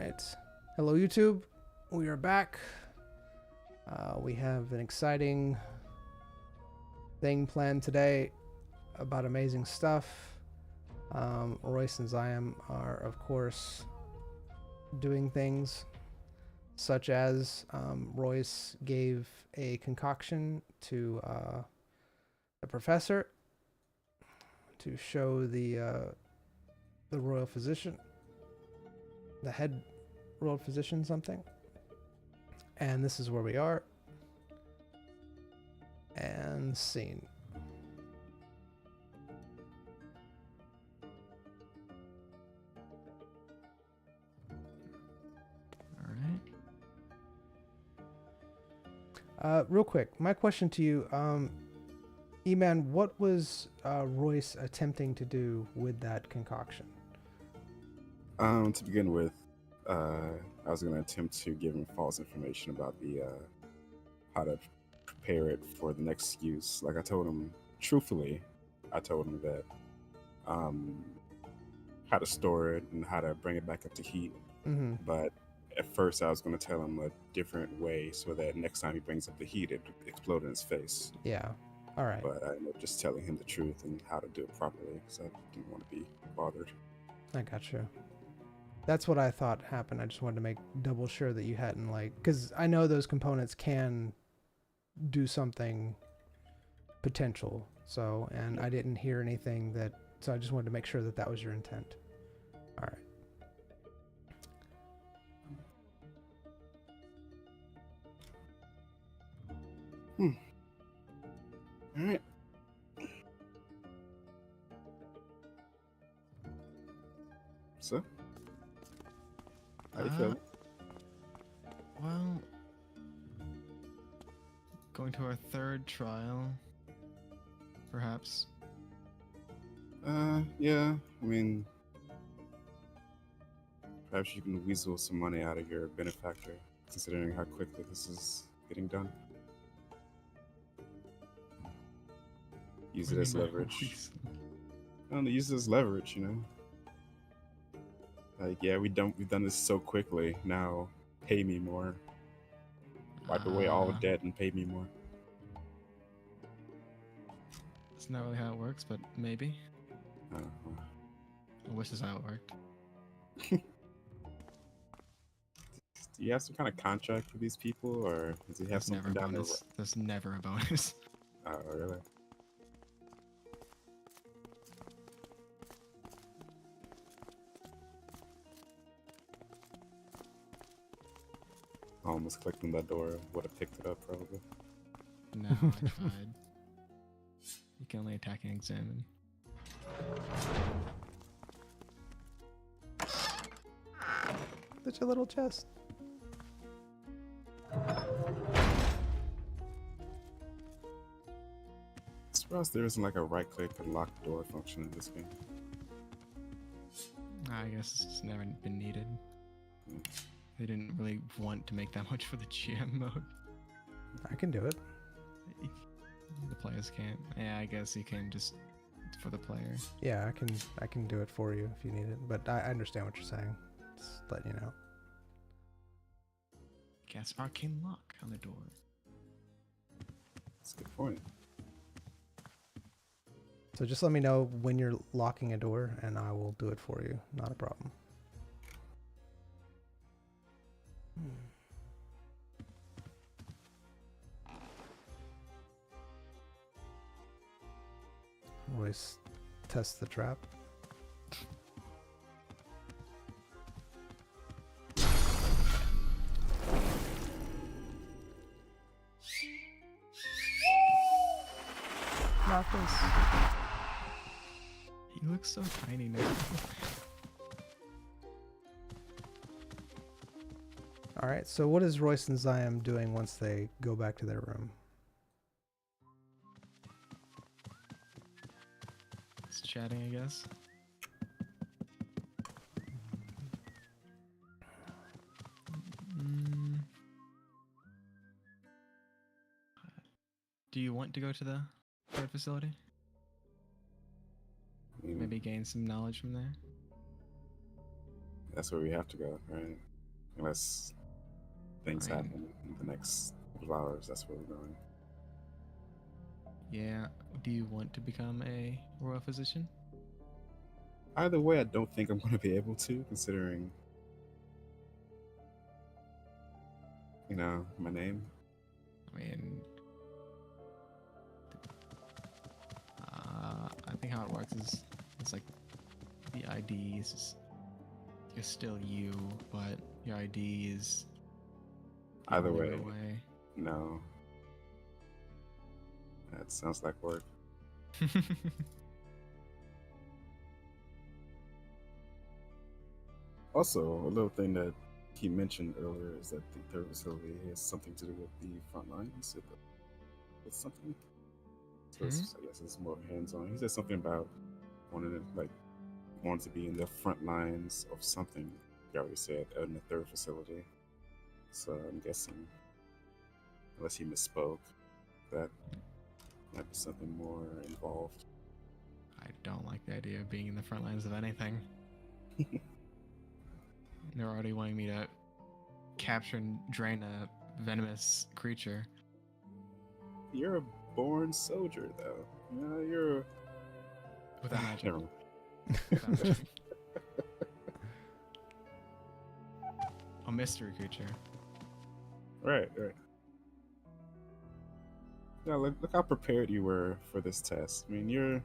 right. Hello, YouTube. We are back. We have an exciting thing planned today about amazing stuff. Royce and Ziam are, of course, doing things such as Royce gave a concoction to the professor to show the royal physician, the head royal physician something. And this is where we are. And scene. All right. Real quick, my question to you, E-Man, what was Royce attempting to do with that concoction? To begin with, I was going to attempt to give him false information about the how to prepare it for the next use. Like I told him, truthfully, I told him that how to store it and how to bring it back up to heat. Mm-hmm. But at first, I was going to tell him a different way so that next time he brings up the heat, it explode in his face. Yeah. All right. But I ended up just telling him the truth and how to do it properly because I didn't want to be bothered. I got you. That's what I thought happened. I just wanted to make double sure that you hadn't, like, because I know those components can do something potential. So, and I didn't hear anything that, so I just wanted to make sure that that was your intent. All right. All right. So, how you feeling? Well, going to our third trial, perhaps. Yeah. I mean, perhaps you can weasel some money out of your benefactor, considering how quickly this is getting done. Use it as leverage. I don't know, use it as leverage, you know. Like, yeah, we've done this so quickly. Now, pay me more. Wipe away all debt and pay me more. That's not really how it works, but maybe. I wish this is how it worked. Do you have some kind of contract with these people, or does he have There's something never a down the bonus. There's never a bonus. Oh, really? I almost clicked on that door. Would have picked it up, probably. No, I tried. You can only attack and examine. Such a little chest. Surprised there isn't like a right-click and lock door function in this game. I guess it's just never been needed. Hmm. They didn't really want to make that much for the GM mode. I can do it. The players can't. Yeah, I guess you can just for the player. Yeah, I can do it for you if you need it. But I understand what you're saying. Just let you know. Cast arcane lock on the door. That's a good point. So just let me know when you're locking a door and I will do it for you. Not a problem. Royce tests the trap. Not this. He looks so tiny now. Alright, so what is Royce and Ziam doing once they go back to their room? Just chatting, I guess. Do you want to go to the third facility? Maybe gain some knowledge from there? That's where we have to go, right? unless things I mean- happen in the next couple of hours. That's where we're going. Yeah. Do you want to become a royal physician? Either way, I don't think I'm going to be able to, considering, my name. I mean, I think how it works is it's like the ID is just, you're still you, but your ID is the Either only way, real way. no. That sounds like work. Also, a little thing that he mentioned earlier is that the third facility has something to do with the front lines. With something. So I guess it's more hands-on. He said something about wanting to be in the front lines of something. He already said in the third facility. So I'm guessing, unless he misspoke, that might be something more involved. I don't like the idea of being in the front lines of anything. They're already wanting me to capture and drain a venomous creature. You're a born soldier, though. You're Without magic. Never mind. Without magic. A mystery creature. Right. Now look how prepared you were for this test. I mean, you're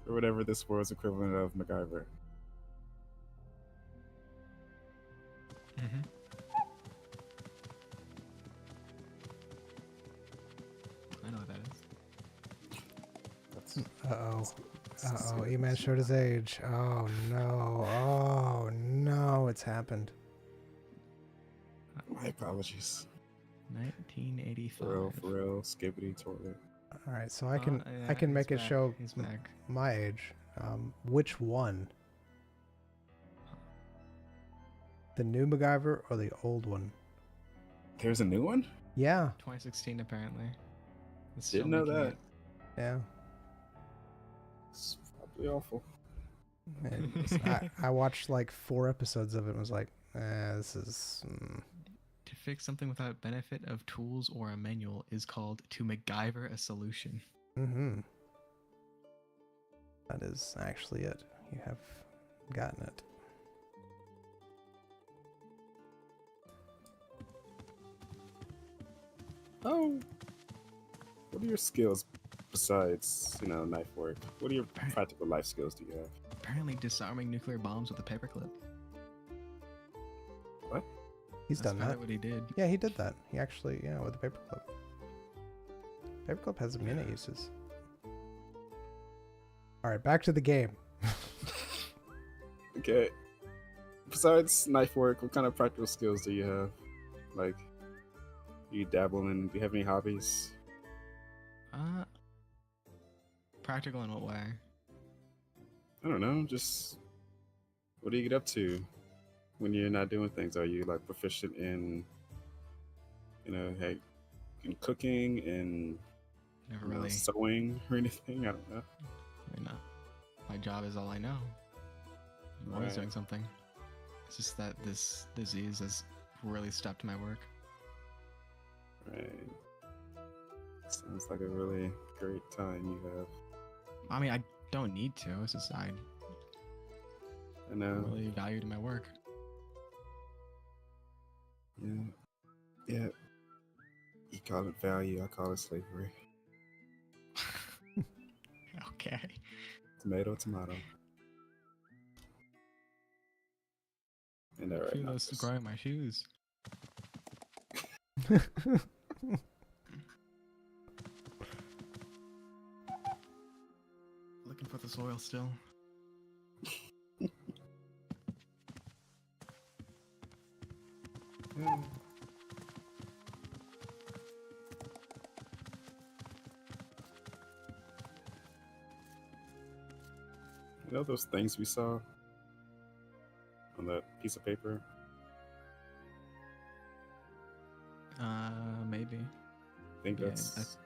whatever this world's equivalent of MacGyver. Mm-hmm. I know what that is. Uh-oh, E-Man showed his age. Oh no, it's happened. My apologies. 1985. For real, skibbity toilet. All right, so I can Yeah, make it he's show back. He's back. my age. Which one? The new MacGyver or the old one? There's a new one? Yeah. 2016 apparently. It's Didn't still know making that. it. Yeah. It's probably awful. I watched like 4 episodes of it and was like, this is... To fix something without benefit of tools or a manual is called to MacGyver a solution. Mm-hmm. That is actually it. You have gotten it. Oh. What are your skills besides, knife work? What are your practical life skills do you have? Apparently disarming nuclear bombs with a paperclip. What? He's That's done that. probably what he did. Yeah, he did that. He actually, with the paperclip. Paperclip has many uses. All right, back to the game. Okay. Besides knife work, what kind of practical skills do you have? Like, do you dabble in? Do you have any hobbies? Practical in what way? I don't know. Just what do you get up to when you're not doing things? Are you like proficient in, in cooking and Never really. sewing or anything? I don't know. I mean, my job is all I know. I'm always Right. doing something. It's just that this disease has really stopped my work. Right. Sounds like a really great time you have. I mean, I don't need to. It's just I I'm know. really valued in my work. Yeah. You call it value, I call it slavery. Okay. Tomato. And all I feel right. those growing my shoes. Looking for the soil still. You know those things we saw on that piece of paper? Maybe. Think Yeah, that's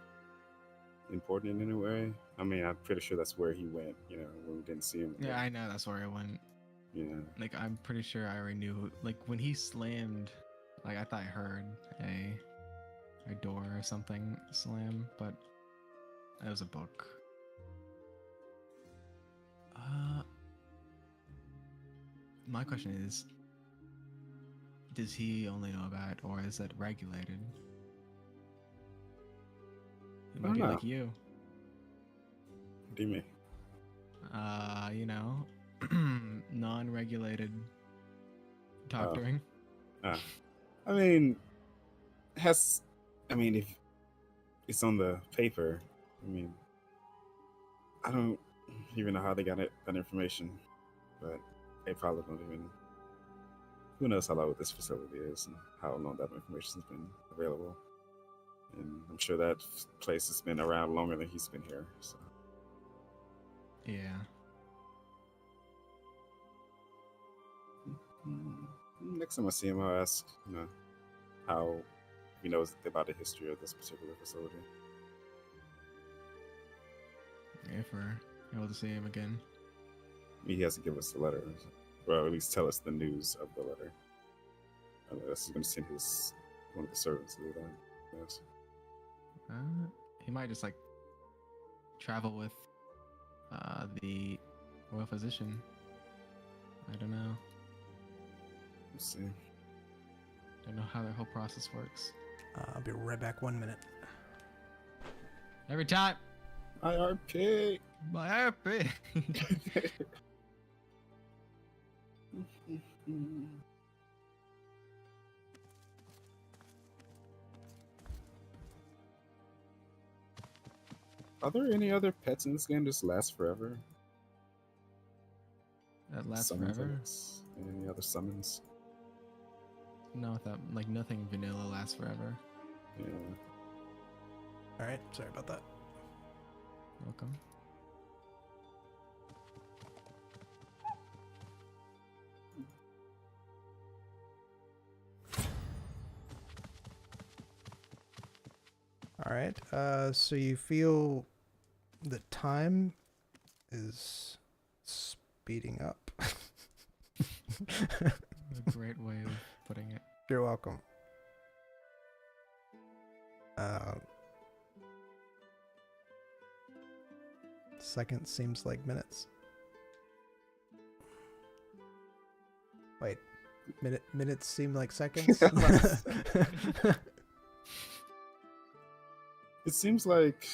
important in any way? I mean, I'm pretty sure that's where he went, when we didn't see him. Yeah, I know that's where I went. Yeah. Like, I'm pretty sure I already knew. Like, when he slammed, like, I thought I heard a door or something slam, but it was a book. My question is, does he only know about it, or is it regulated? It I might be don't know. like you. What do you mean? You know, non-regulated doctoring. I mean, if it's on the paper, I mean, I don't even know how they got that information, but they probably don't even. Who knows how long this facility is and how long that information has been available. And I'm sure that place has been around longer than he's been here. So. Yeah. Next time I see him, I'll ask, how he knows about the history of this particular facility. If we're able to see him again. He has to give us the letter, or at least tell us the news of the letter. Unless he's going to send one of the servants to do that. Yes. He might just like travel with the royal physician. I don't know. We'll see. Don't know how their whole process works. I'll be right back. 1 minute. Every time. IRP. My IRP. Are there any other pets in this game that just last forever? That lasts Summons, I forever? guess. Any other summons? No, that like nothing vanilla lasts forever. Yeah. All right. Sorry about that. Welcome. All right. So you feel the time is speeding up. A great way of putting it. You're welcome. Seconds seems like minutes. Wait, minutes seem like seconds? It seems like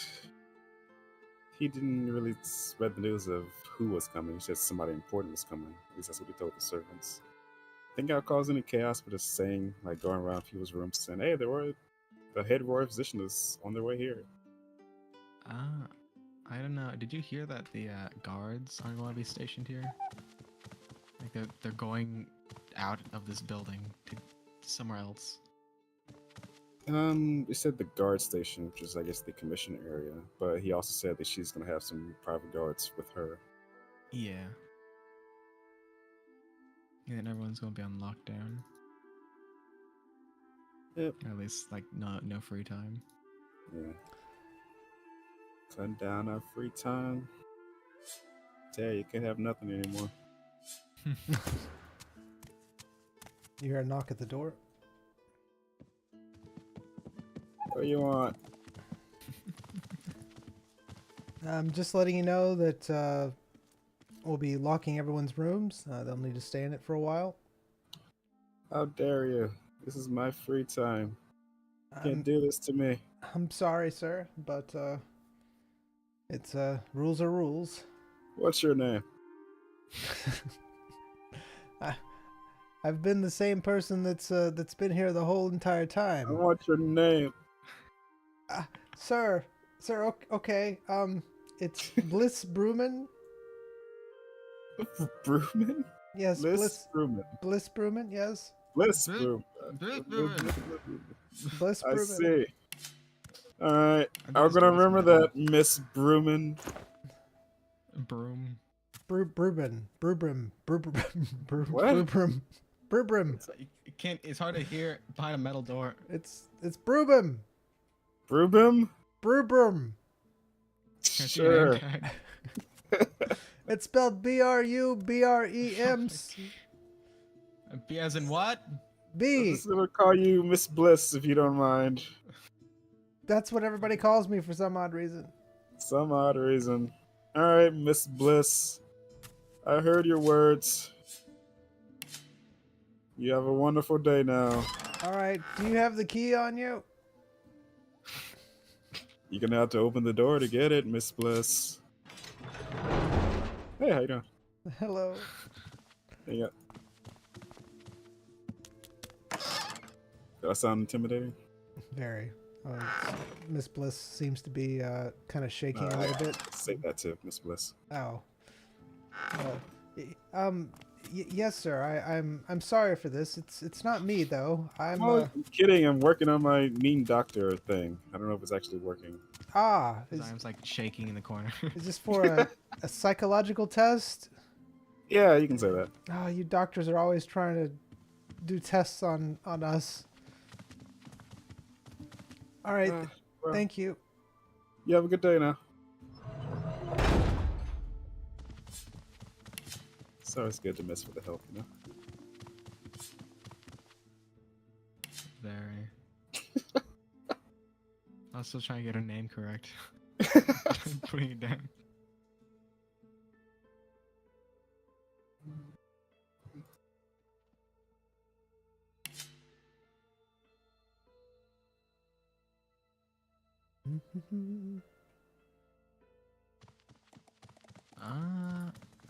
he didn't really spread the news of who was coming. He said somebody important was coming. At least that's what he told the servants. Think I'll cause any chaos for just saying, like going around people's rooms saying, hey, the head royal physician is on their way here. I don't know. Did you hear that the guards are going to be stationed here? Like they're going out of this building to somewhere else. It said the guard station, which is I guess the commission area, but he also said that she's gonna have some private guards with her. Yeah. And everyone's going to be on lockdown. Yep. At least like no free time. Yeah. Cutting down our free time. Tell you can't have nothing anymore. You hear a knock at the door? What do you want? I'm just letting you know that we'll be locking everyone's rooms. They'll need to stay in it for a while. How dare you? This is my free time. You can't do this to me. I'm sorry, sir, but it's rules are rules. What's your name? I've been the same person that's been here the whole entire I time. want your name. Sir, okay. It's Bliss Bruman. Bruman? Yes, Bliss Bruman. Bliss Bruman. Yes, Bliss Bliss- Bruman. Bliss Bruman. Bliss I Bruman. see. Alright. think I'm it's gonna Bliss remember Bruman. that, Miss Bruman. Broom. Brubrum. What? Brubrum. You can't. It's hard to hear behind a metal door. It's Brubum. Brubum? Brubrum. Can't see your name Sure. tag. It's spelled B-R-U-B-R-E-M-S. B as in what? I'm B. just gonna call you Miss Bliss if you don't mind. That's what everybody calls me for some odd reason. Some odd reason. All right, Miss Bliss. I heard your words. You have a wonderful day now. All right. Do you have the key on you? You're gonna have to open the door to get it, Miss Bliss. Hey, how you doing? Hello. Hey, yeah. Did I sound intimidating? Very. Miss Bliss seems to be kind of shaking a little bit. Say that to Miss Bliss. Oh. Yes, sir. I'm sorry for this. It's not me though. I'm I'm kidding. I'm working on my mean doctor thing. I don't know if it's actually working. His arm's like shaking in the corner. Is this for a psychological test? Yeah, you can say that. Oh, you doctors are always trying to do tests on us. All right. Well, Thank you. you have a good day now. It's always good to miss for the help, you know? Very. I was still trying to get her name correct. Putting it down.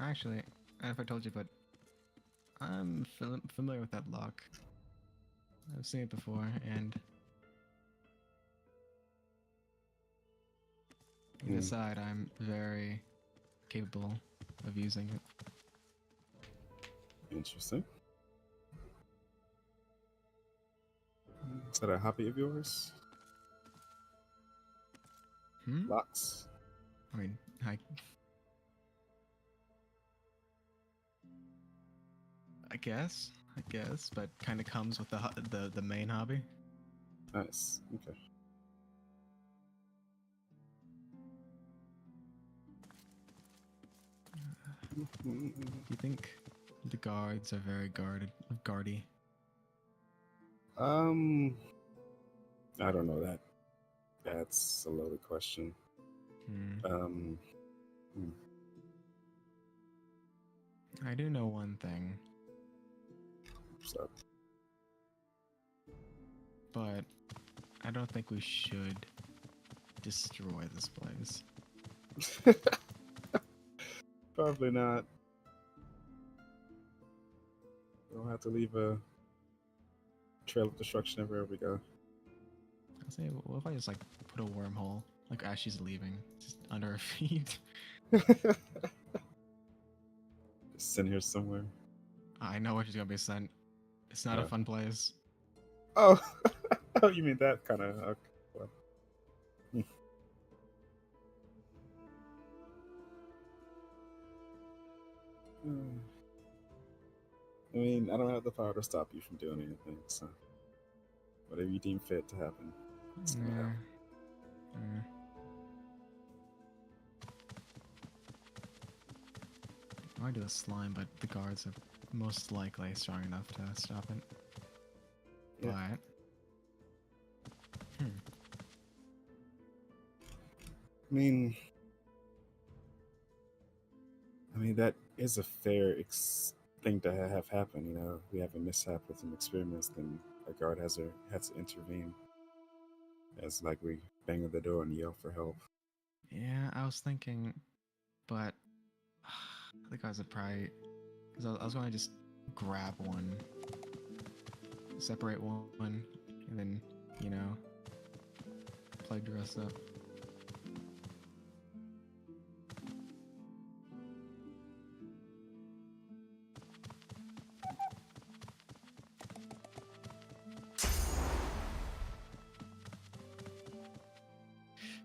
Actually, I don't know if I told you, but I'm familiar with that lock. I've seen it before, and you decide I'm very capable of using it. Interesting. Is that a hobby of yours? Locks? I mean, I guess, but kind of comes with the main hobby. Nice. Okay. Do you think the guards are very guardy? I don't know that. That's a loaded question. I do know one thing. So. But I don't think we should destroy this place. Probably not. We'll have to leave a trail of destruction everywhere we go. I say, what if I just like put a wormhole, like as she's leaving, just under her feet? Just sitting here somewhere. I know where she's gonna be sent. It's not a fun place. Oh, oh, you mean that kind of? Okay. Well. I mean, I don't have the power to stop you from doing anything, so whatever you deem fit to happen. It's gonna happen. I might do a slime, but the guards are most likely strong enough to stop it. Yeah. But I mean that is a fair thing to have happen. You know, we have a mishap with some experiments, then a guard has to intervene. As like we bang on the door and yell for help. yeah, I was thinking, but the guys would probably, because I was going to just grab one, separate one, and then, you know, play dress up.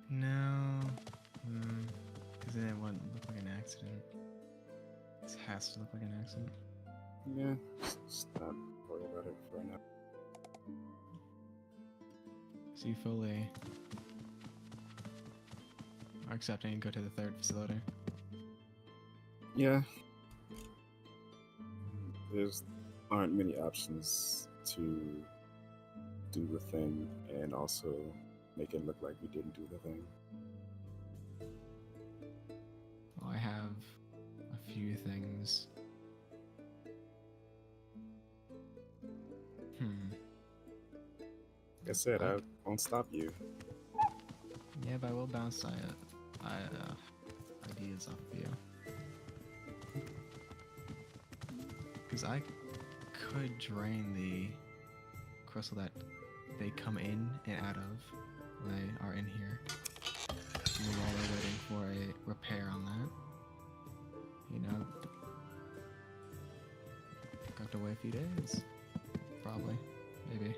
No, because then it wouldn't look like an accident. This has to look like an accident. Yeah, just not worry about it for now. So you fully are accepting and go to the third facility? Yeah. There's aren't many options to do the thing and also make it look like we didn't do the thing. Well, I have a few things. Like I said, I won't stop you. Yeah, but I will bounce ideas off of you. Because I could drain the crystal that they come in and out of when they are in here. And while they're waiting for a repair on that, you know, got to wait a few days. Probably. Maybe.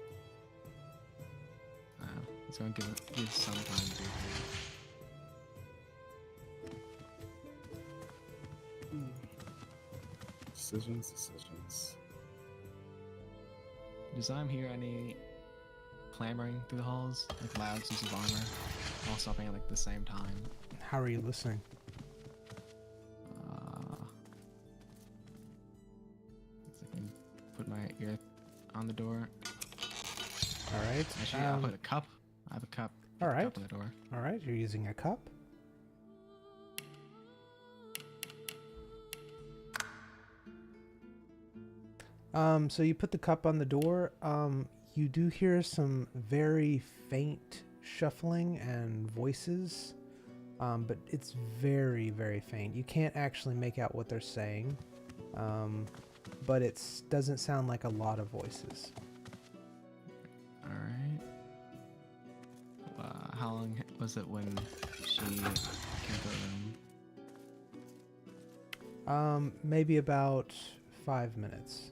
I don't know. It's gonna give some time to do that. Decisions. Does Zyme hear any clamoring through the halls? Like loud use of armor? All stopping at like the same time? How are you listening? I can put my ear on the door. Alright. Actually, I'll put a cup. I have a cup. Alright. Cup on the door. Alright, you're using a cup. So you put the cup on the door. You do hear some very faint shuffling and voices, but it's very, very faint. You can't actually make out what they're saying, but it doesn't sound like a lot of voices. Alright. How long was it when she came to the room? Maybe about 5 minutes.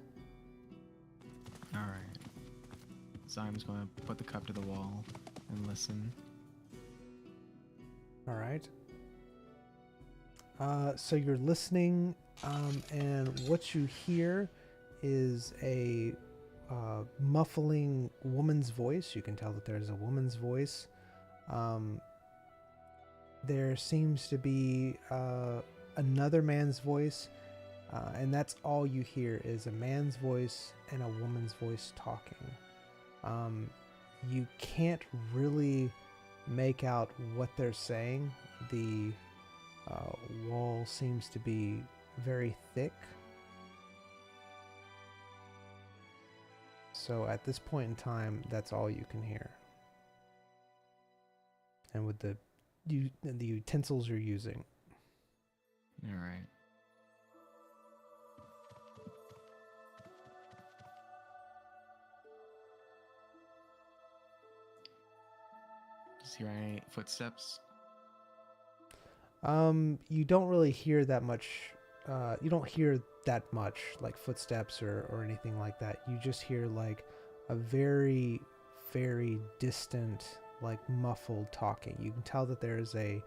Alright. Zyme's going to put the cup to the wall and listen. Alright. So you're listening, and what you hear is a muffling woman's voice. You can tell that there's a woman's voice. There seems to be another man's voice, and that's all you hear is a man's voice and a woman's voice talking. You can't really make out what they're saying. The wall seems to be very thick. So at this point in time, that's all you can hear. And with the utensils you're using. Alright. Just hear any footsteps? You don't really hear that much. You don't hear that much like footsteps or anything like that. You just hear like a very, very distant, like muffled talking. You can tell that there's a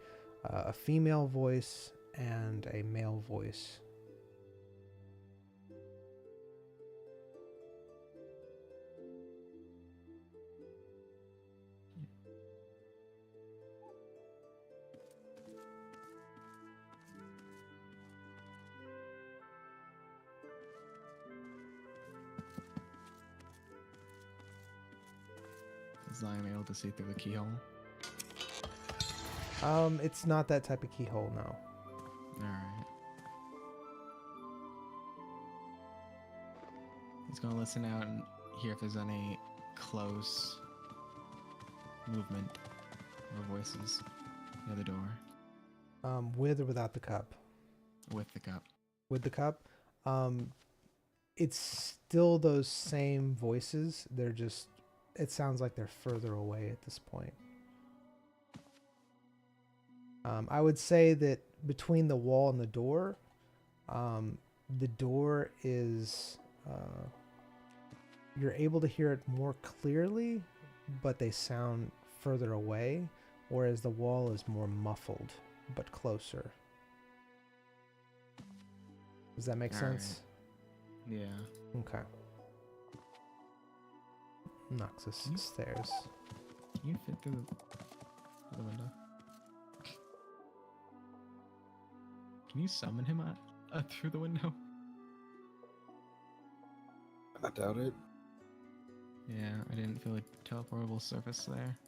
female voice and a male voice. Is Zyme able to see through the keyhole? It's not that type of keyhole, no. Alright. He's gonna listen out and hear if there's any close movement or voices near the door. With or without the cup? With the cup. With the cup. It's still those same voices. They're just, it sounds like they're further away at this point. I would say that between the wall and the door is, you're able to hear it more clearly, but they sound further away, whereas the wall is more muffled, but closer. Does that make sense? Yeah. Okay. Knocks us stairs. Can you fit through the window? Can you summon him through the window. I doubt it. Yeah, I didn't feel a teleportable surface there.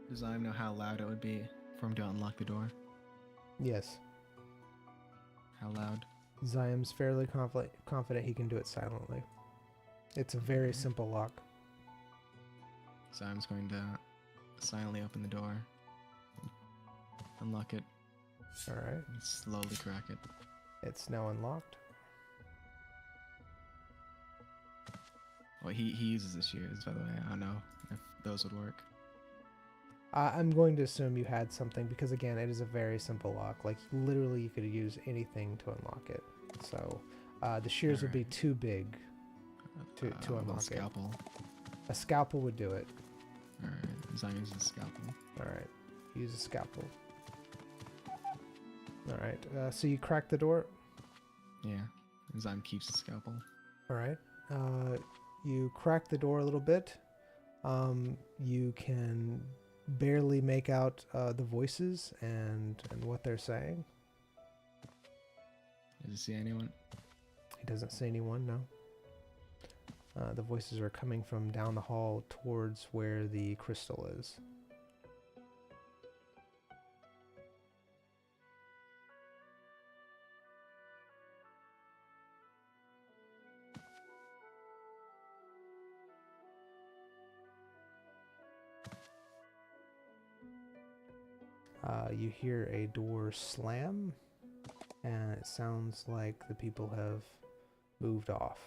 Does I know how loud it would be for him to unlock the door? Yes. How loud? Zyam's fairly confident he can do it silently. It's a very simple lock. So I'm just going to silently open the door, unlock it, Alright. and slowly crack it. It's now unlocked. Well, he uses the shears, by the way. I don't know if those would work. I'm going to assume you had something because, again, it is a very simple lock. Like, literally, you could use anything to unlock it. So, the shears would be too big to unlock scalpel. it. A scalpel would do it. Alright, as long as it's a scalpel. Alright, use a scalpel. Alright, so you crack the door. Yeah, Zyme keeps the scalpel. Alright, you crack the door a little bit. You can barely make out the voices and what they're saying. Does he see anyone? He doesn't see anyone, no. The voices are coming from down the hall towards where the crystal is. You hear a door slam, and it sounds like the people have moved off.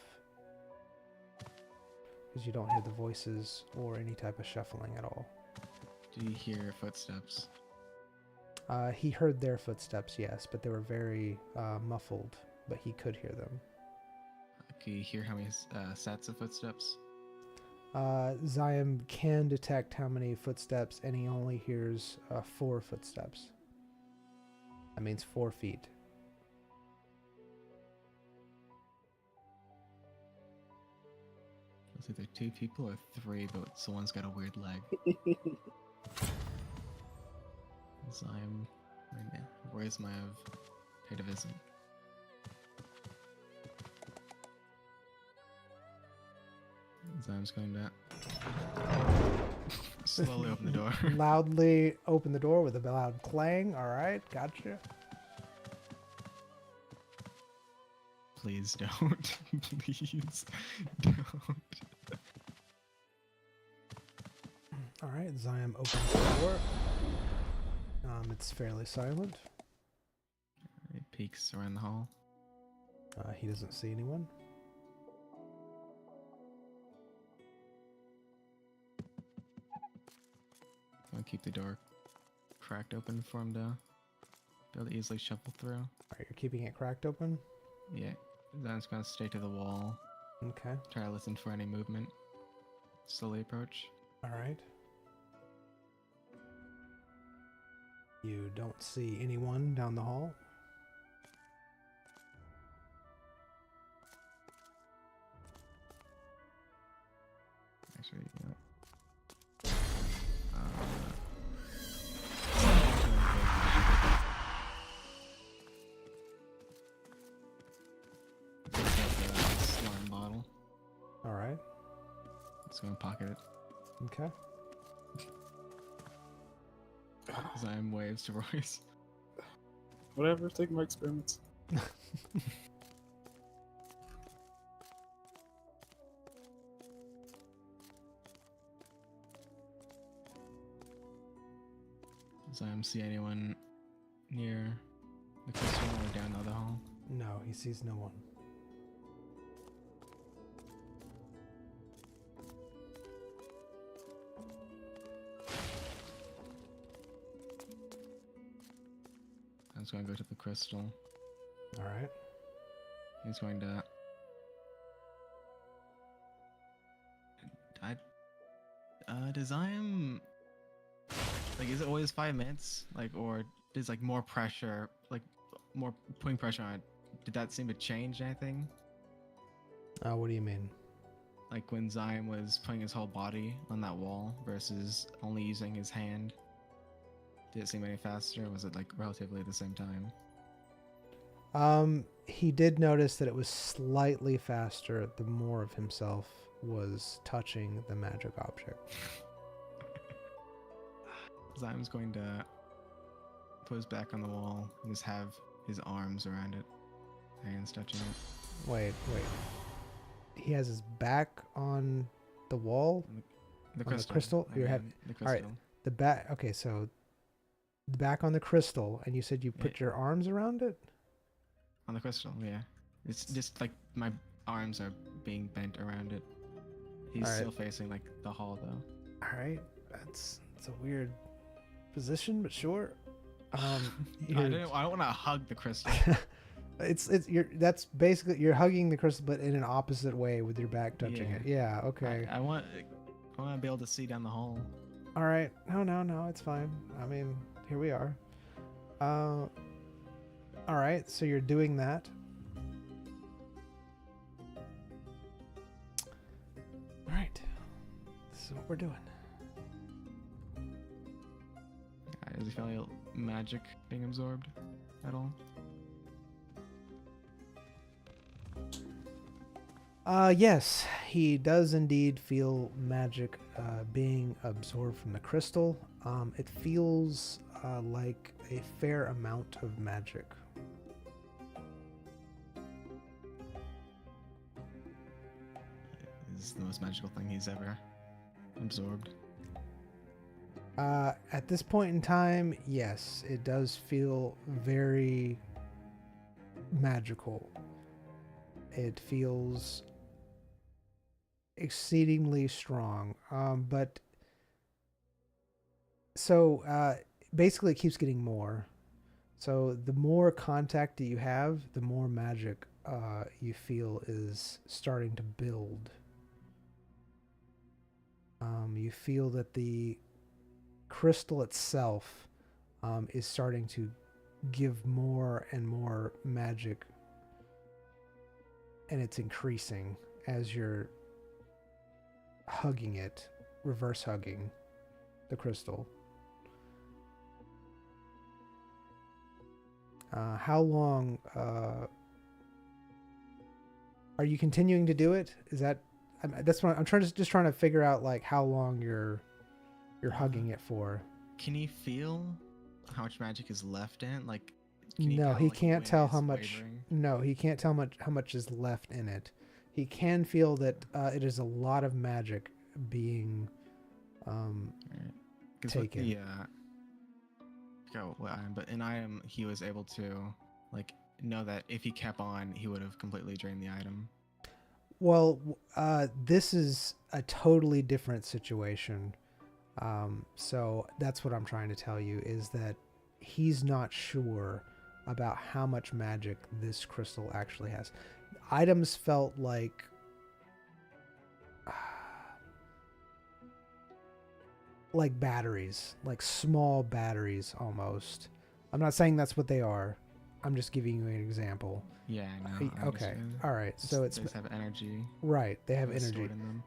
Because you don't hear the voices or any type of shuffling at all. Do you hear footsteps? He heard their footsteps, yes, but they were very muffled, but he could hear them. Can you hear how many sets of footsteps? Zyam can detect how many footsteps, and he only hears 4 footsteps. That means 4 feet. It's either 2 people or 3, but someone's got a weird leg. Zyme, where's my Badhabitz? Zyme's going to slowly open the door. Loudly open the door with a loud clang. Alright, gotcha. Please don't. Please don't. Alright, Zyam opens the door. It's fairly silent. It peeks around the hall. He doesn't see anyone. I'll keep the door cracked open for him to be able to easily shuffle through. Alright, you're keeping it cracked open? Yeah, Zyme's gonna stay to the wall. Okay. Try to listen for any movement. Slowly approach. Alright. You don't see anyone down the hall. Actually, you know. Slime bottle. Alright. Just gonna pocket it. Okay. Zyme waves to Royce. Whatever, take my experiments. Zyme see anyone near the crystal or down the other hall? No, he sees no one. I'm just gonna go to the crystal. Alright. He's going to. Does Zyme. Like, is it always 5 minutes? Like, or does, like, more pressure, like, more putting pressure on it, did that seem to change anything? What do you mean? like when Zion was putting his whole body on that wall versus only using his hand? Did it seem any faster? Or was it like relatively at the same time? He did notice that it was slightly faster the more of himself was touching the magic object. Zion's going to put his back on the wall and just have his arms around it, hands touching it. Wait. He has his back on the wall? The On the crystal? I You mean, have- the crystal. Alright. The back. Okay, so the back on the crystal, and you said you put your arms around it? On the crystal, yeah. It's just like my arms are being bent around it. He's Alright. still facing like the hall though. Alright. It's a weird position, but sure. I don't want to hug the crystal. That's basically you're hugging the crystal, but in an opposite way with your back touching Yeah. it. Yeah. Okay. I want to be able to see down the hall. All right. No, it's fine. I mean, here we are. All right. So you're doing that. All right. This is what we're doing. Does he feel any magic being absorbed at all? Yes, he does indeed feel magic being absorbed from the crystal. It feels like a fair amount of magic. This is the most magical thing he's ever absorbed. At this point in time, yes, it does feel very magical. It feels exceedingly strong. But so basically it keeps getting more. So the more contact that you have, the more magic you feel is starting to build. You feel that the crystal itself is starting to give more and more magic, and it's increasing as you're hugging it, reverse hugging the crystal. How long are you continuing to do it? Is that that's what I'm trying to figure out, like how long you're hugging it for. Can you feel how much magic is left in it? Like, can you No, tell, he like, can't when tell it's how much. wavering? No, he can't tell how much is left in it. He can feel that it is a lot of magic being Because with taken. the I forgot what item, but in item he was able to like know that if he kept on, he would have completely drained the item. Well, this is a totally different situation. So that's what I'm trying to tell you, is that he's not sure about how much magic this crystal actually has. Items felt like batteries, like small batteries almost. I'm not saying that's what they are. I'm just giving you an example. Yeah, I know. Okay. All right. So they it's just have energy. right. They have that's energy. stored in them.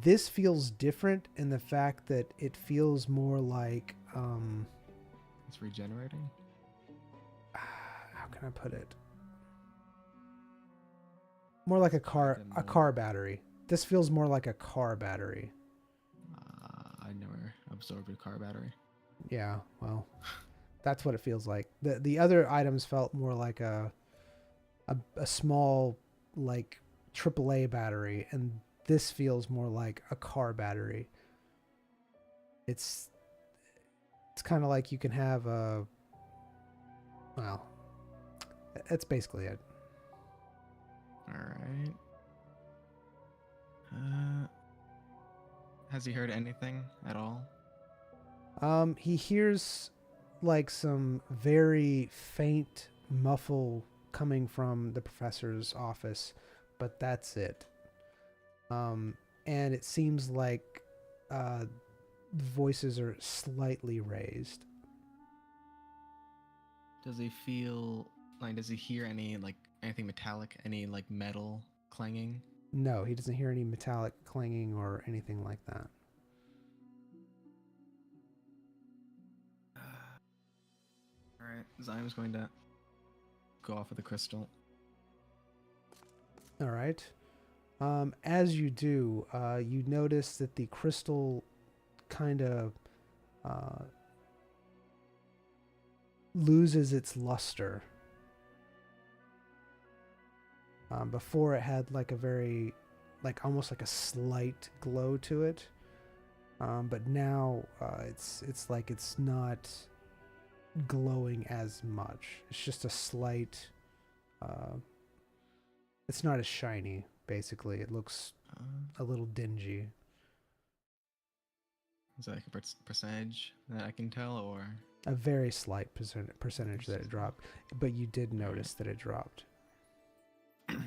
This feels different in the fact that it feels more like It's regenerating. how can I put it? More like a car battery. This feels more like a car battery. I never absorbed a car battery. Yeah, well, that's what it feels like. The other items felt more like a small, like, AAA battery, and this feels more like a car battery. It's kind of like you can have a, well, that's basically it. All right. Has he heard anything at all? He hears like some very faint muffle coming from the professor's office, but that's it. And it seems like voices are slightly raised. Does he feel like? Does he hear any like anything metallic? Any like metal clanging? No, he doesn't hear any metallic clanging or anything like that. Alright, Zyme's going to go off with the crystal. All right. As you do, you notice that the crystal kind of loses its luster. Before it had like a very, like almost like a slight glow to it, but now it's like it's not glowing as much. It's just a slight. It's not as shiny. Basically, it looks a little dingy. Is that like a percentage that I can tell, or A very slight percentage that it dropped, but you did notice that it dropped. how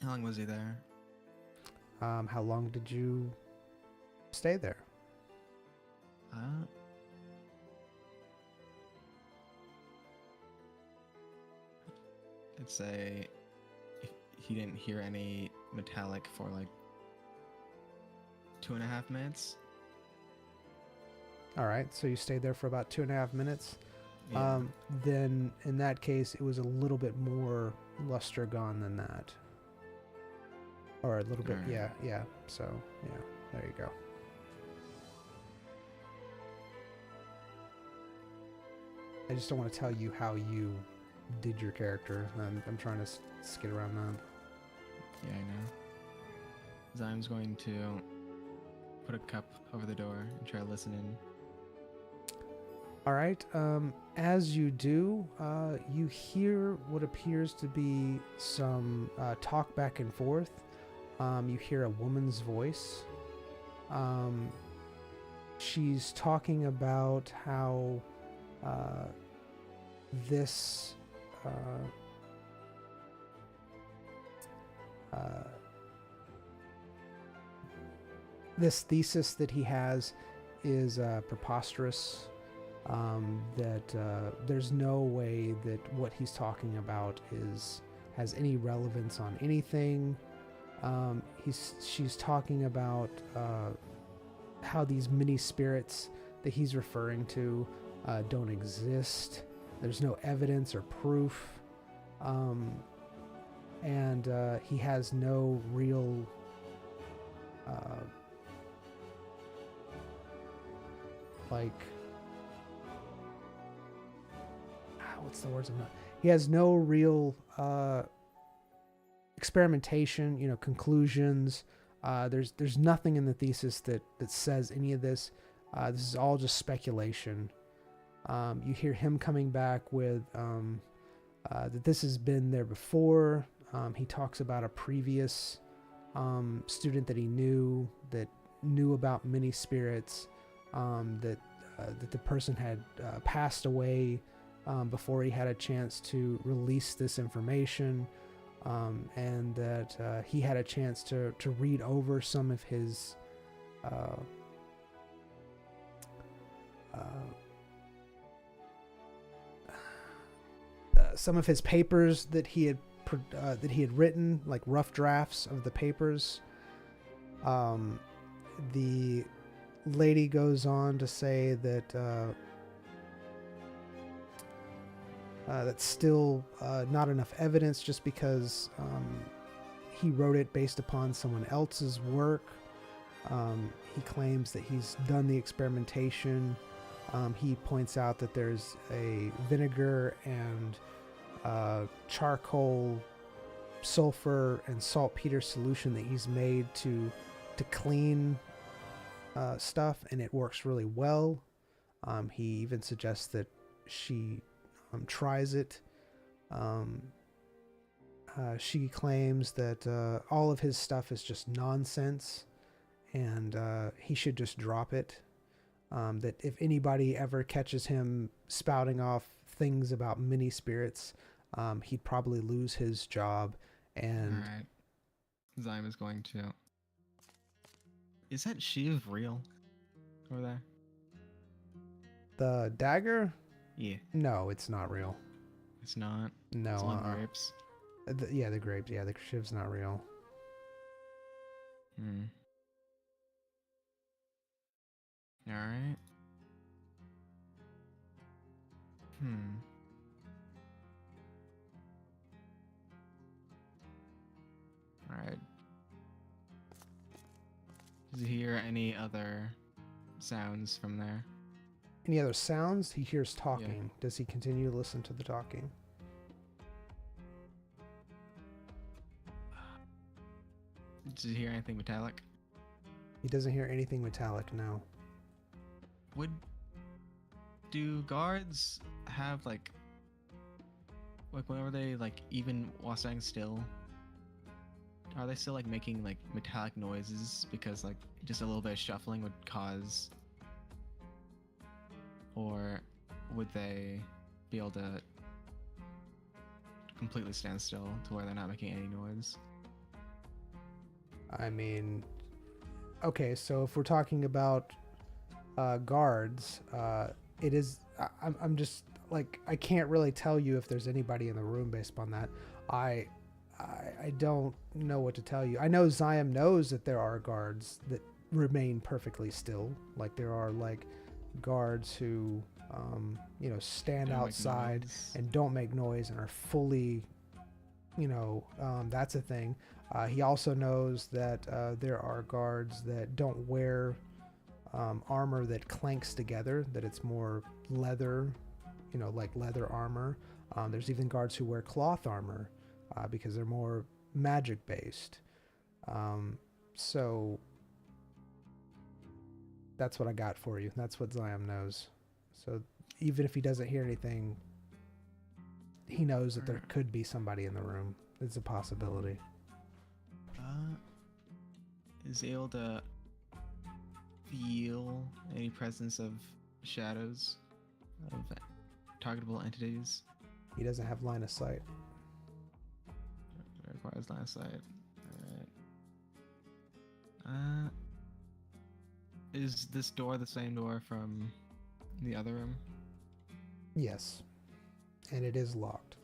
long was he there? How long did you stay there? I'd say he didn't hear any metallic for like 2.5 minutes. All right, so you stayed there for about 2.5 minutes. Yeah. Then in that case, it was a little bit more luster gone than that, or a little bit. Alright. Yeah. So yeah, there you go. I just don't want to tell you how you did your character. I'm trying to skid around that. Yeah, I know. Zyme's going to put a cup over the door and try to listen in. All right. As you do, you hear what appears to be some talk back and forth. You hear a woman's voice. She's talking about how this this thesis that he has is preposterous. That there's no way that what he's talking about has any relevance on anything. She's talking about how these mini spirits that he's referring to don't exist. There's no evidence or proof, and he has no real what's the words? He has no real experimentation, conclusions. There's nothing in the thesis that says any of this. This is all just speculation. You hear him coming back with that this has been there before. He talks about a previous student that he knew that knew about mini spirits, that the person had passed away before he had a chance to release this information, and that he had a chance to read over some of his papers that he had written, like rough drafts of the papers. The lady goes on to say that that's still not enough evidence, just because he wrote it based upon someone else's work. He claims that he's done the experimentation. He points out that there's a vinegar and charcoal, sulfur, and saltpeter solution that he's made to clean stuff, and it works really well. He even suggests that she tries it. She claims that all of his stuff is just nonsense, and he should just drop it. That if anybody ever catches him spouting off things about mini spirits, he'd probably lose his job. And Alright. Zyme is going to... Is that Shiv real? Over there? the dagger? Yeah. No, it's not real. It's not. No. It's on grapes. The grapes. Yeah, the shiv's not real. Hmm. All right. Hmm. All right. Does he hear any other sounds from there? Any other sounds? He hears talking. Does he continue to listen to the talking? Does he hear anything metallic? He doesn't hear anything metallic, no. Do guards have like whenever they like even while standing still, are they still like making like metallic noises because like just a little bit of shuffling would cause, or would they be able to completely stand still to where they're not making any noise? I mean, okay, so if we're talking about guards, it is. I'm just like, I can't really tell you if there's anybody in the room based upon that. I don't know what to tell you. I know Zion knows that there are guards that remain perfectly still. Like there are like guards who, stand Don't make outside noise. and don't make noise and are fully, that's a thing. He also knows that there are guards that don't wear armor that clanks together, that it's more leather, like leather armor. There's even guards who wear cloth armor because they're more magic based. So that's what I got for you. That's what Zion knows. So even if he doesn't hear anything, he knows that there could be somebody in the room. It's a possibility. Is he able to feel any presence of shadows of targetable entities? He doesn't have line of sight. It requires line of sight. Alright. Is this door the same door from the other room? Yes. And it is locked.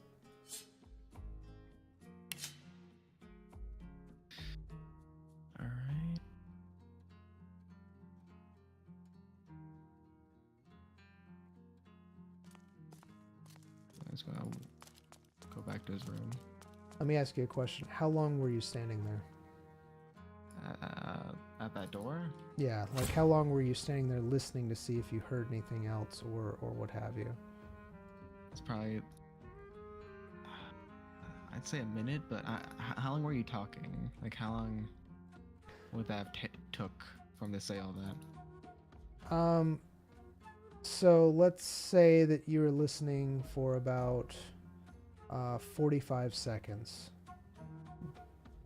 Alright. I'm just gonna go back to his room. Let me ask you a question. How long were you standing there? At that door? Yeah, like how long were you standing there listening to see if you heard anything else or what have you? It's probably, I'd say a minute, but how long were you talking? Like how long would that have took from to say all that? So let's say that you were listening for about 45 seconds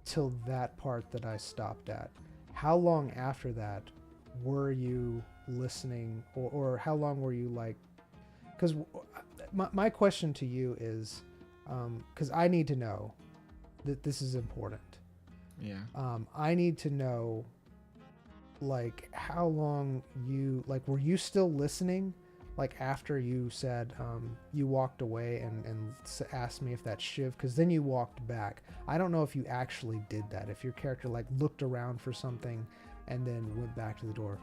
till that part that I stopped at. How long after that were you listening, or how long were you like, because my question to you is, because I need to know that this is important. Yeah. I need to know, like, how long you, like, were you still listening, like, after you said, you walked away and asked me if that shiv, because then you walked back. I don't know if you actually did that, if your character, like, looked around for something and then went back to the door.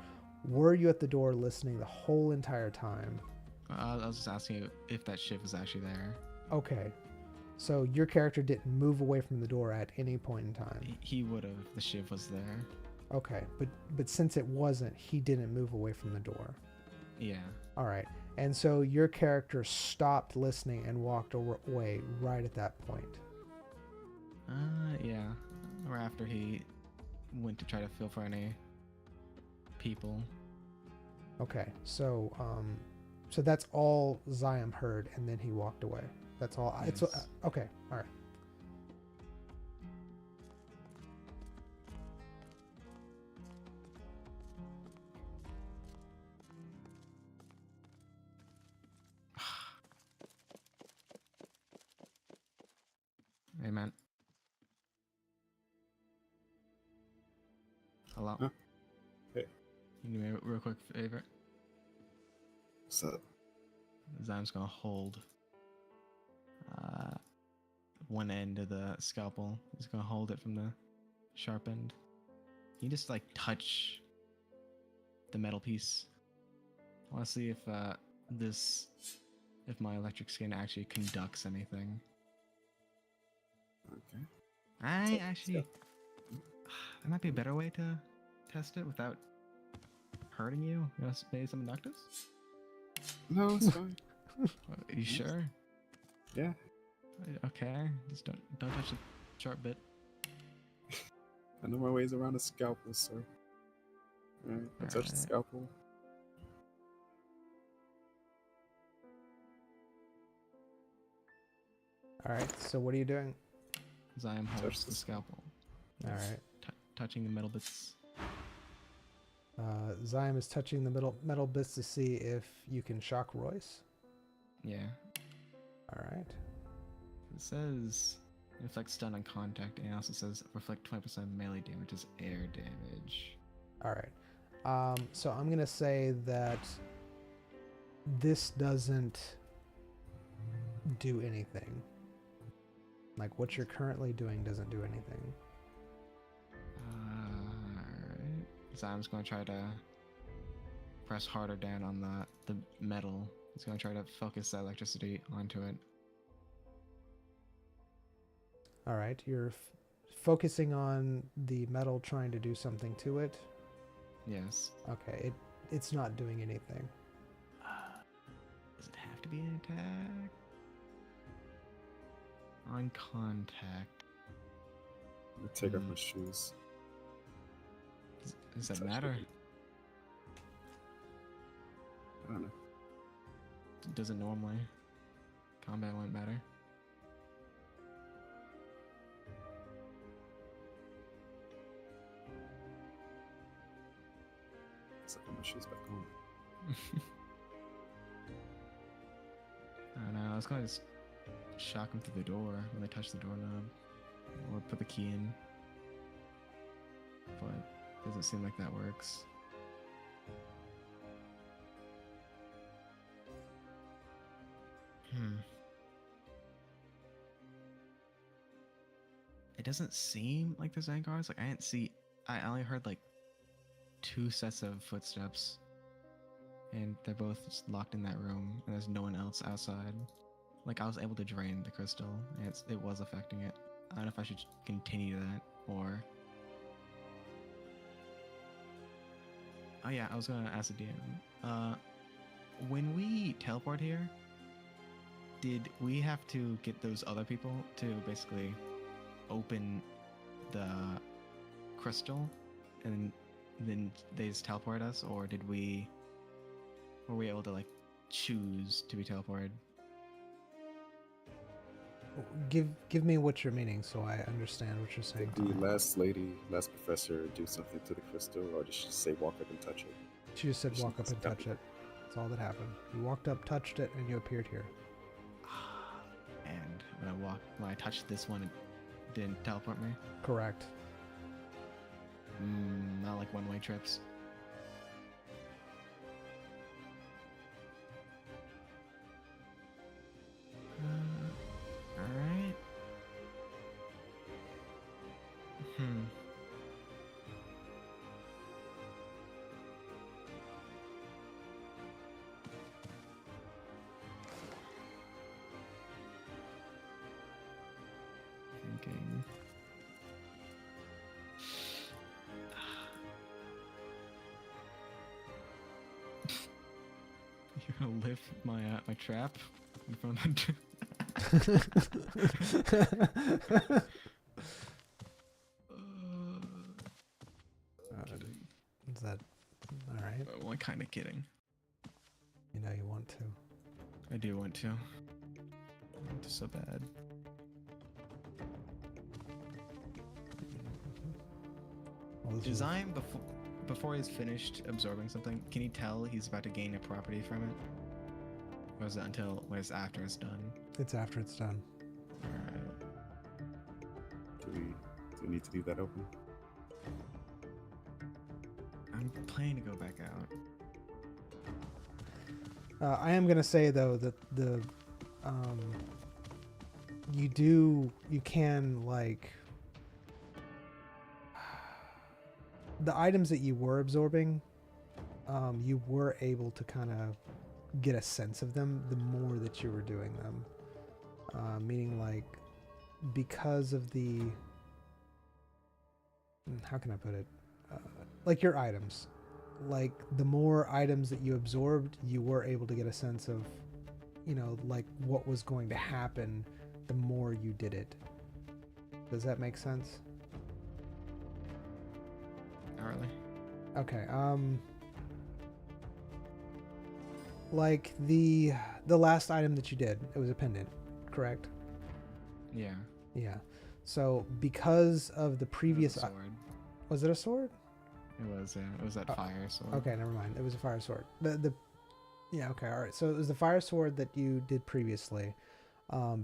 Were you at the door listening the whole entire time? I was just asking you if that shiv was actually there. Okay. So your character didn't move away from the door at any point in time? He would have. The shiv was there. Okay, but since it wasn't, he didn't move away from the door. Yeah. All right. And so your character stopped listening and walked away right at that point. Yeah. Or after he went to try to feel for any people. Okay. So so that's all Zion heard, and then he walked away. That's all. Yes. It's okay. All right. Amen. Hello? Huh? Hey. Can you do me a real quick favor? What's up? Zion's gonna hold one end of the scalpel. He's gonna hold it from the sharp end. you just like touch the metal piece? I want to see if if my electric skin actually conducts anything. Okay. I actually, there might be a better way to test it without hurting you. You know, maybe some inductors? No, it's fine. Are you sure? Yeah. Okay, just don't touch the sharp bit. I know my ways around a scalpel, sir. Alright, I touched the scalpel. Alright, so what are you doing? Zion holds the scalpel. Alright. Touching the metal bits. Zyme is touching the metal bits to see if you can shock Royce. Yeah. Alright. It says inflict stun on contact, and it also says reflect 20% melee damage as air damage. Alright. So I'm gonna say that this doesn't do anything. Like what you're currently doing doesn't do anything. Alright. So I'm just gonna try to press harder down on the metal. It's gonna try to focus the electricity onto it. Alright, you're focusing on the metal trying to do something to it. Yes. Okay, it's not doing anything. Does it have to be an attack? On contact. I'm gonna take off my shoes. Does that matter? I don't know. Does it normally? Combat won't matter. Let's put my shoes back on. I don't know. I was gonna just shock them through the door when they touch the doorknob, or put the key in. But it doesn't seem like that works. It doesn't seem like there's any guards. Like I only heard like 2 sets of footsteps, and they're both just locked in that room, and there's no one else outside. Like I was able to drain the crystal, and it was affecting it. I don't know if I should continue that or. Oh yeah, I was gonna ask the DM. When we teleport here, did we have to get those other people to basically open the crystal, and then they just teleport us, or were we able to like choose to be teleported? Give me what you're meaning so I understand what you're saying. Did the last professor do something to the crystal, or did she just say walk up and touch it? She just said walk up and touch it. That's all that happened. You walked up, touched it, and you appeared here. And when I touched this one, it didn't teleport me? Correct. Not like one-way trips. Alright. Thinking. You're gonna lift my trap in front of the. Is that all right? Well, I'm kind of kidding. You know you want to. I do want to. I want to so bad. Well, this Does was- Zion, before he's finished absorbing something, can he tell he's about to gain a property from it? Or is it when it's after it's done? It's after it's done. Alright. Do we need to leave that open? I'm planning to go back out. I am gonna say though that you can like the items that you were absorbing, you were able to kind of get a sense of them the more that you were doing them. Meaning, like, because of the, how can I put it? Like your items. Like, the more items that you absorbed, you were able to get a sense of, you know, like what was going to happen the more you did it. Does that make sense? Not really. Okay, like the last item that you did, it was a pendant, correct? Yeah. Yeah. So because of the previous, It was a sword. was it a sword? It was. Yeah. It was that fire sword. Okay, never mind. It was a fire sword. Yeah. Okay. All right. So it was the fire sword that you did previously.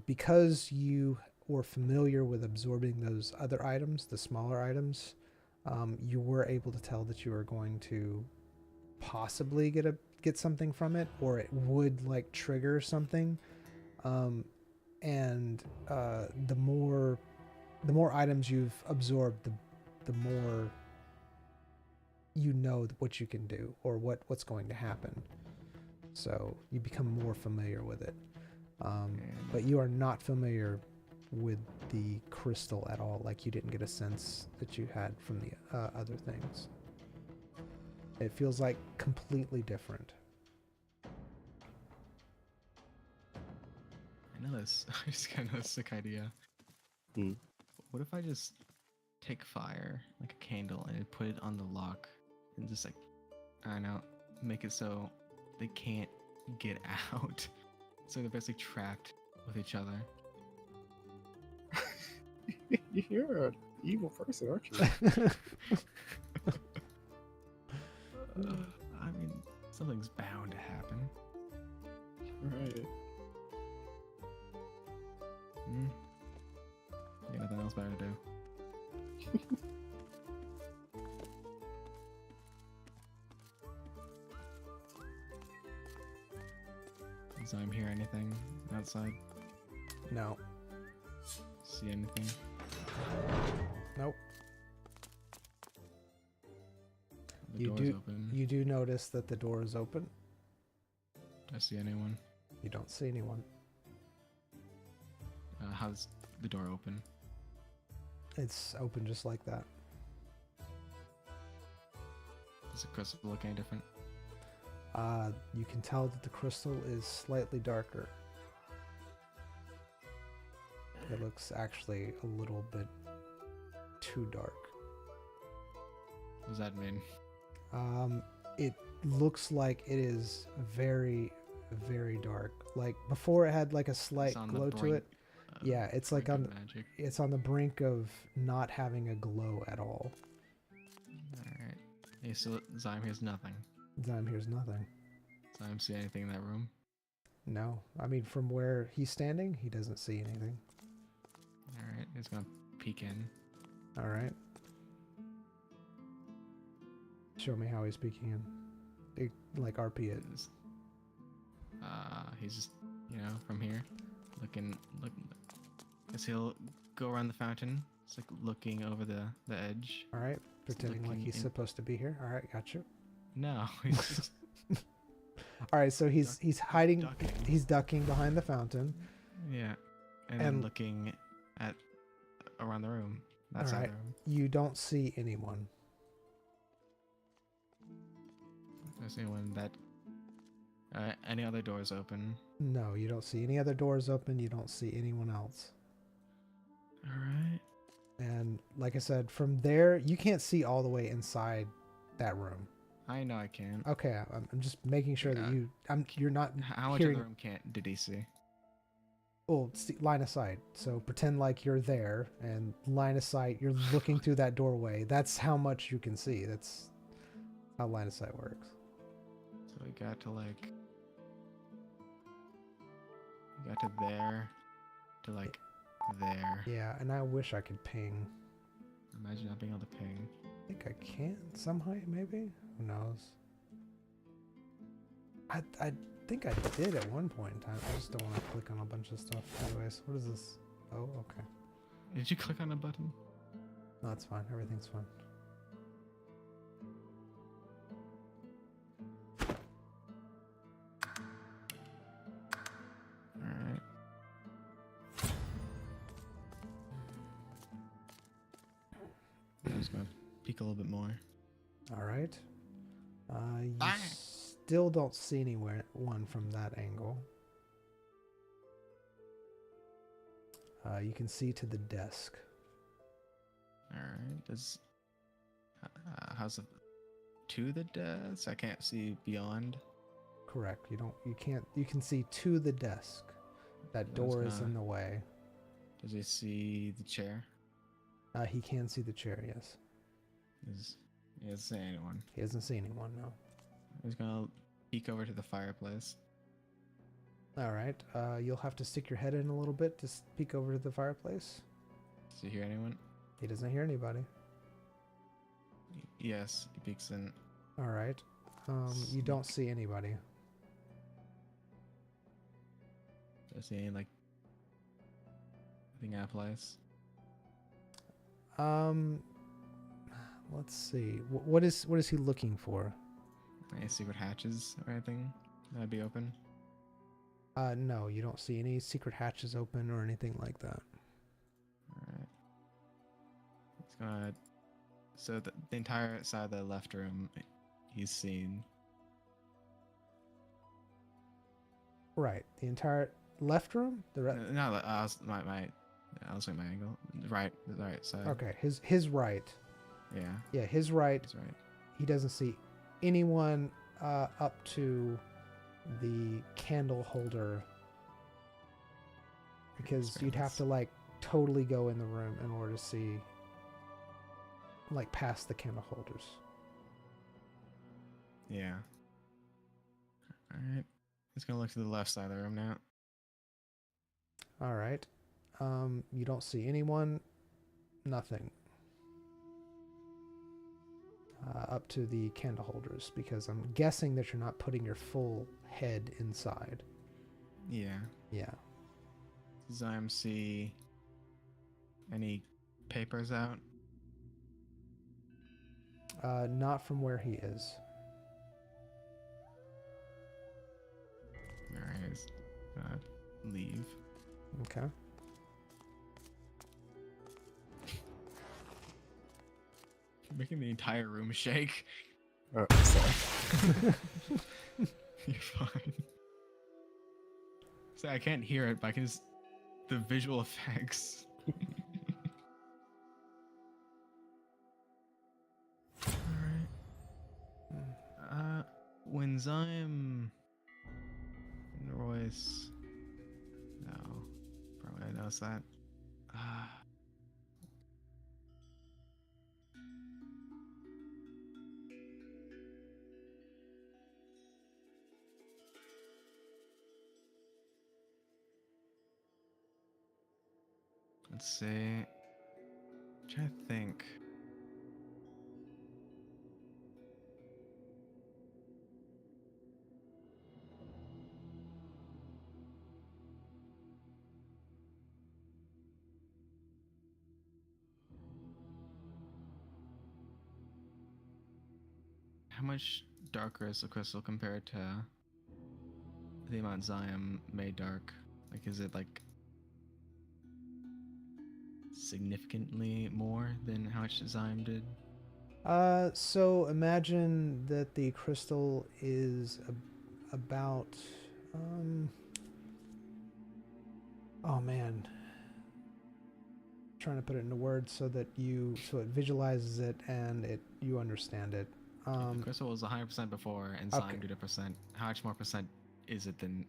Because you were familiar with absorbing those other items, the smaller items, you were able to tell that you were going to possibly get something from it, or it would like trigger something. And the more items you've absorbed, the more you know what you can do or what's going to happen. So you become more familiar with it. But you are not familiar with the crystal at all. Like, you didn't get a sense that you had from the other things. It feels like completely different. I know this. I just got a sick idea. Hmm. What if I just take fire, like a candle, and put it on the lock, and just like, I don't know, make it so they can't get out. So they're basically trapped with each other. You're an evil person, aren't you? I mean, something's bound to happen. Right. You got nothing else better to do. Does I'm hear anything outside? No. See anything? Nope. The door's open. You do notice that the door is open. Do I see anyone? You don't see anyone. How's the door open? It's open just like that. Does the crystal look any different? You can tell that the crystal is slightly darker. It looks actually a little bit too dark. What does that mean? It looks like it is very, very dark. Like, before it had like a slight glow to it. Yeah, it's like it's on the brink of not having a glow at all. Alright. Hey, so Zyme hears nothing. Zyme hears nothing. Zyme see anything in that room? No. I mean, from where he's standing, he doesn't see anything. Alright, he's gonna peek in. Alright. Show me how he's peeking in. Like, RP it. He's just, from here, looking. Guess he'll go around the fountain. It's like looking over the edge. Alright, pretending like he's supposed to be here. Alright, got you. No, he's just... Alright, so he's hiding, he's ducking behind the fountain. Yeah, and then looking around the room. That's alright, you don't see anyone. There's anyone that... any other doors open? No, you don't see any other doors open. You don't see anyone else. Alright. And like I said, from there, you can't see all the way inside that room. I know I can. Okay, I'm just making sure that you're not How much hearing... of the room did he see? Well, line of sight. So pretend like you're there, and line of sight, you're looking through that doorway. That's how much you can see. That's how line of sight works. So we got to there, to there. Yeah, and I wish I could ping. Imagine not being able to ping. I think I can some height, maybe? Who knows? I think I did at one point in time. I just don't want to click on a bunch of stuff. Anyways, what is this? Oh, okay. Did you click on a button? No, it's fine. Everything's fine. just gonna peek a little bit more. All right. You Ah! still don't see anyone from that angle. You can see to the desk. All right. How's it to the desk? I can't see beyond. Correct. You can't. You can see to the desk. That door is in the way. Does he see the chair? He can see the chair. Yes. He doesn't see anyone. He doesn't see anyone. No. He's gonna peek over to the fireplace. All right. You'll have to stick your head in a little bit to peek over to the fireplace. Does he hear anyone? He doesn't hear anybody. Yes, he peeks in. All right. You don't see anybody. Does he any, like, anything out of place? Let's see. What is he looking for? Any secret hatches or anything that'd be open? No, you don't see any secret hatches open or anything like that. Alright. He's gonna... So the entire side of the left room, he's seen. Right. The entire left room? No, I was my angle. Right, the right side. Okay, his right. Yeah. Yeah, his right. That's right. He doesn't see anyone up to the candle holder, because you'd have to like totally go in the room in order to see, like, past the candle holders. Yeah. Alright. He's gonna look to the left side of the room now. All right. You don't see anyone. Nothing. Up to the candle holders, because I'm guessing that you're not putting your full head inside. Yeah. Yeah. Does Zyme see any papers out? Not from where he is. Alright, he's gonna leave. Okay. Making the entire room shake. Sorry. You're fine. See, I can't hear it, but I can just... The visual effects. Alright. When Zyme... and Royce... No. Probably I noticed that. Let's see. I'm trying to think. How much darker is the crystal compared to the amount Zyme made dark? Like, is it like significantly more than how much Zyme did? So imagine that the crystal is about oh man, trying to put it into words so it visualizes it and you understand it. If the crystal was 100% before and Zyme did a percent, how much more percent is it than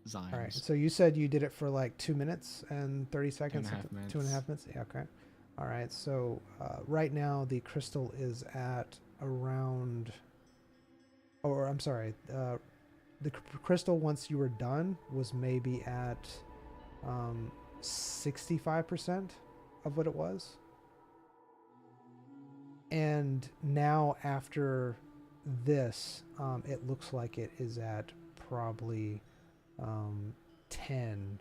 Zyme's? All right, so you said you did it for like 2 minutes and 30 seconds. 2.5 minutes. 2.5 minutes. Yeah, okay. All right, so right now the crystal is at around, or I'm sorry, the crystal once you were done was maybe at 65% of what it was. And now after this, it looks like it is at probably 10%.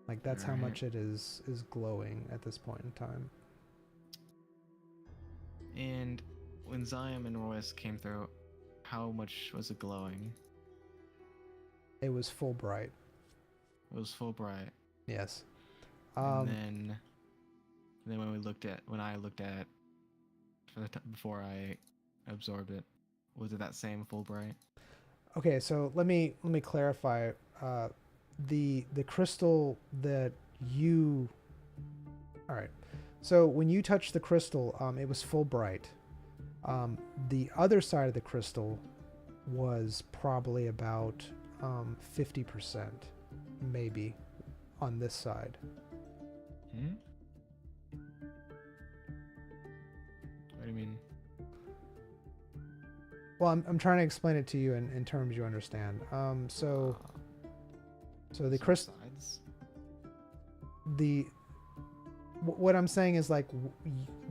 Like that's how much it is glowing at this point in time. And when Zyme and Royce came through, how much was it glowing? It was full bright. It was full bright. Yes. And then when I looked at before I absorbed it, was it that same full bright? Okay, so let me clarify. The crystal that you. All right. So when you touched the crystal, it was full bright. The other side of the crystal was probably about 50%, maybe, on this side. What do you mean? Well, I'm trying to explain it to you in terms you understand. So the crystal, what I'm saying is like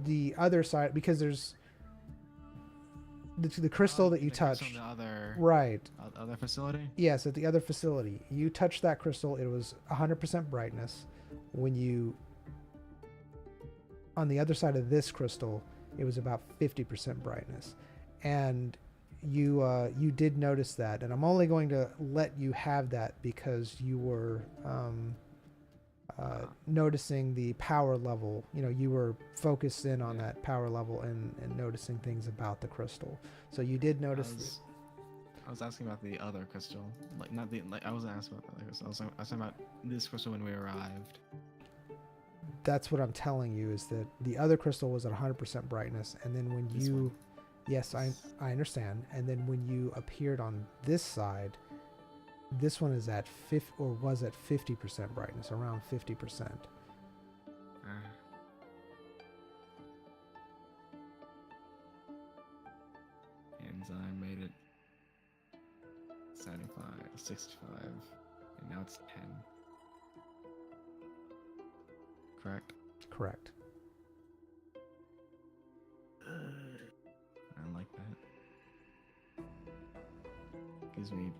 the other side, because there's the crystal that you touched. Right. Other facility? Yes, at the other facility. You touched that crystal, it was 100% brightness. When you, on the other side of this crystal, it was about 50% brightness. And you did notice that, and I'm only going to let you have that because you were noticing the power level. You know, you were focused in on that power level and noticing things about the crystal. So you did notice. I was asking about the other crystal, like not the I wasn't asking about the other crystal. I was asking about this crystal when we arrived. That's what I'm telling you, is that the other crystal was at 100% brightness, and then when you, yes, I understand, and then when you appeared on this side, this one is at was at 50% brightness, around 50%. Enzyme made it 75, 65, and now it's 10. Correct? Correct. I like that. Gives me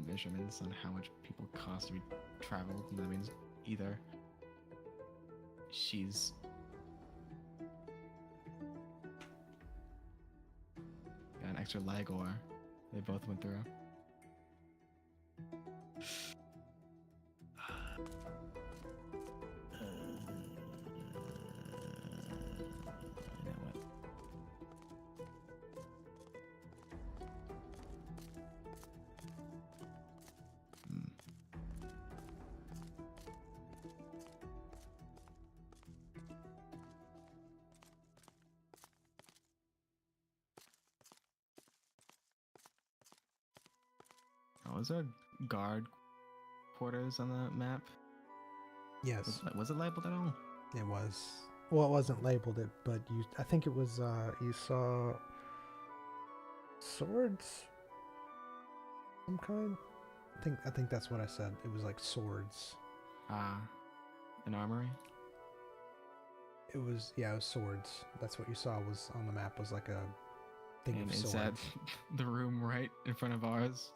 measurements on how much people cost to be traveled, and that means either she's got an extra leg or they both went through. You know what? Oh, is there guard quarters on the map? Yes, Was it labeled at all? it was. Well, it wasn't labeled it, but I think it was. You saw swords, some kind. I think that's what I said. It was like swords. An armory? It was swords. That's what you saw was on the map, was like a thing And of is swords. that the room right in front of ours?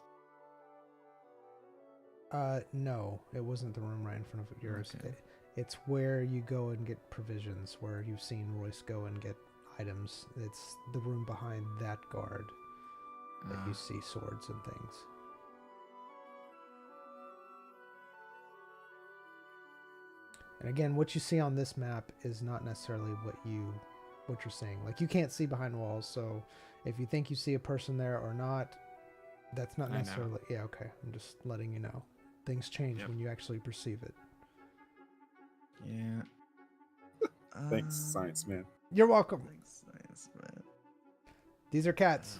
No, it wasn't the room right in front of yours. Okay. It's where you go and get provisions, where you've seen Royce go and get items. It's the room behind that guard that you see swords and things. And again, what you see on this map is not necessarily what you're seeing. Like, you can't see behind walls, so if you think you see a person there or not, that's not necessarily. Yeah, okay. I'm just letting you know. Things change when you actually perceive it. Yeah. Thanks, science man. You're welcome. Thanks, science man. These are cats.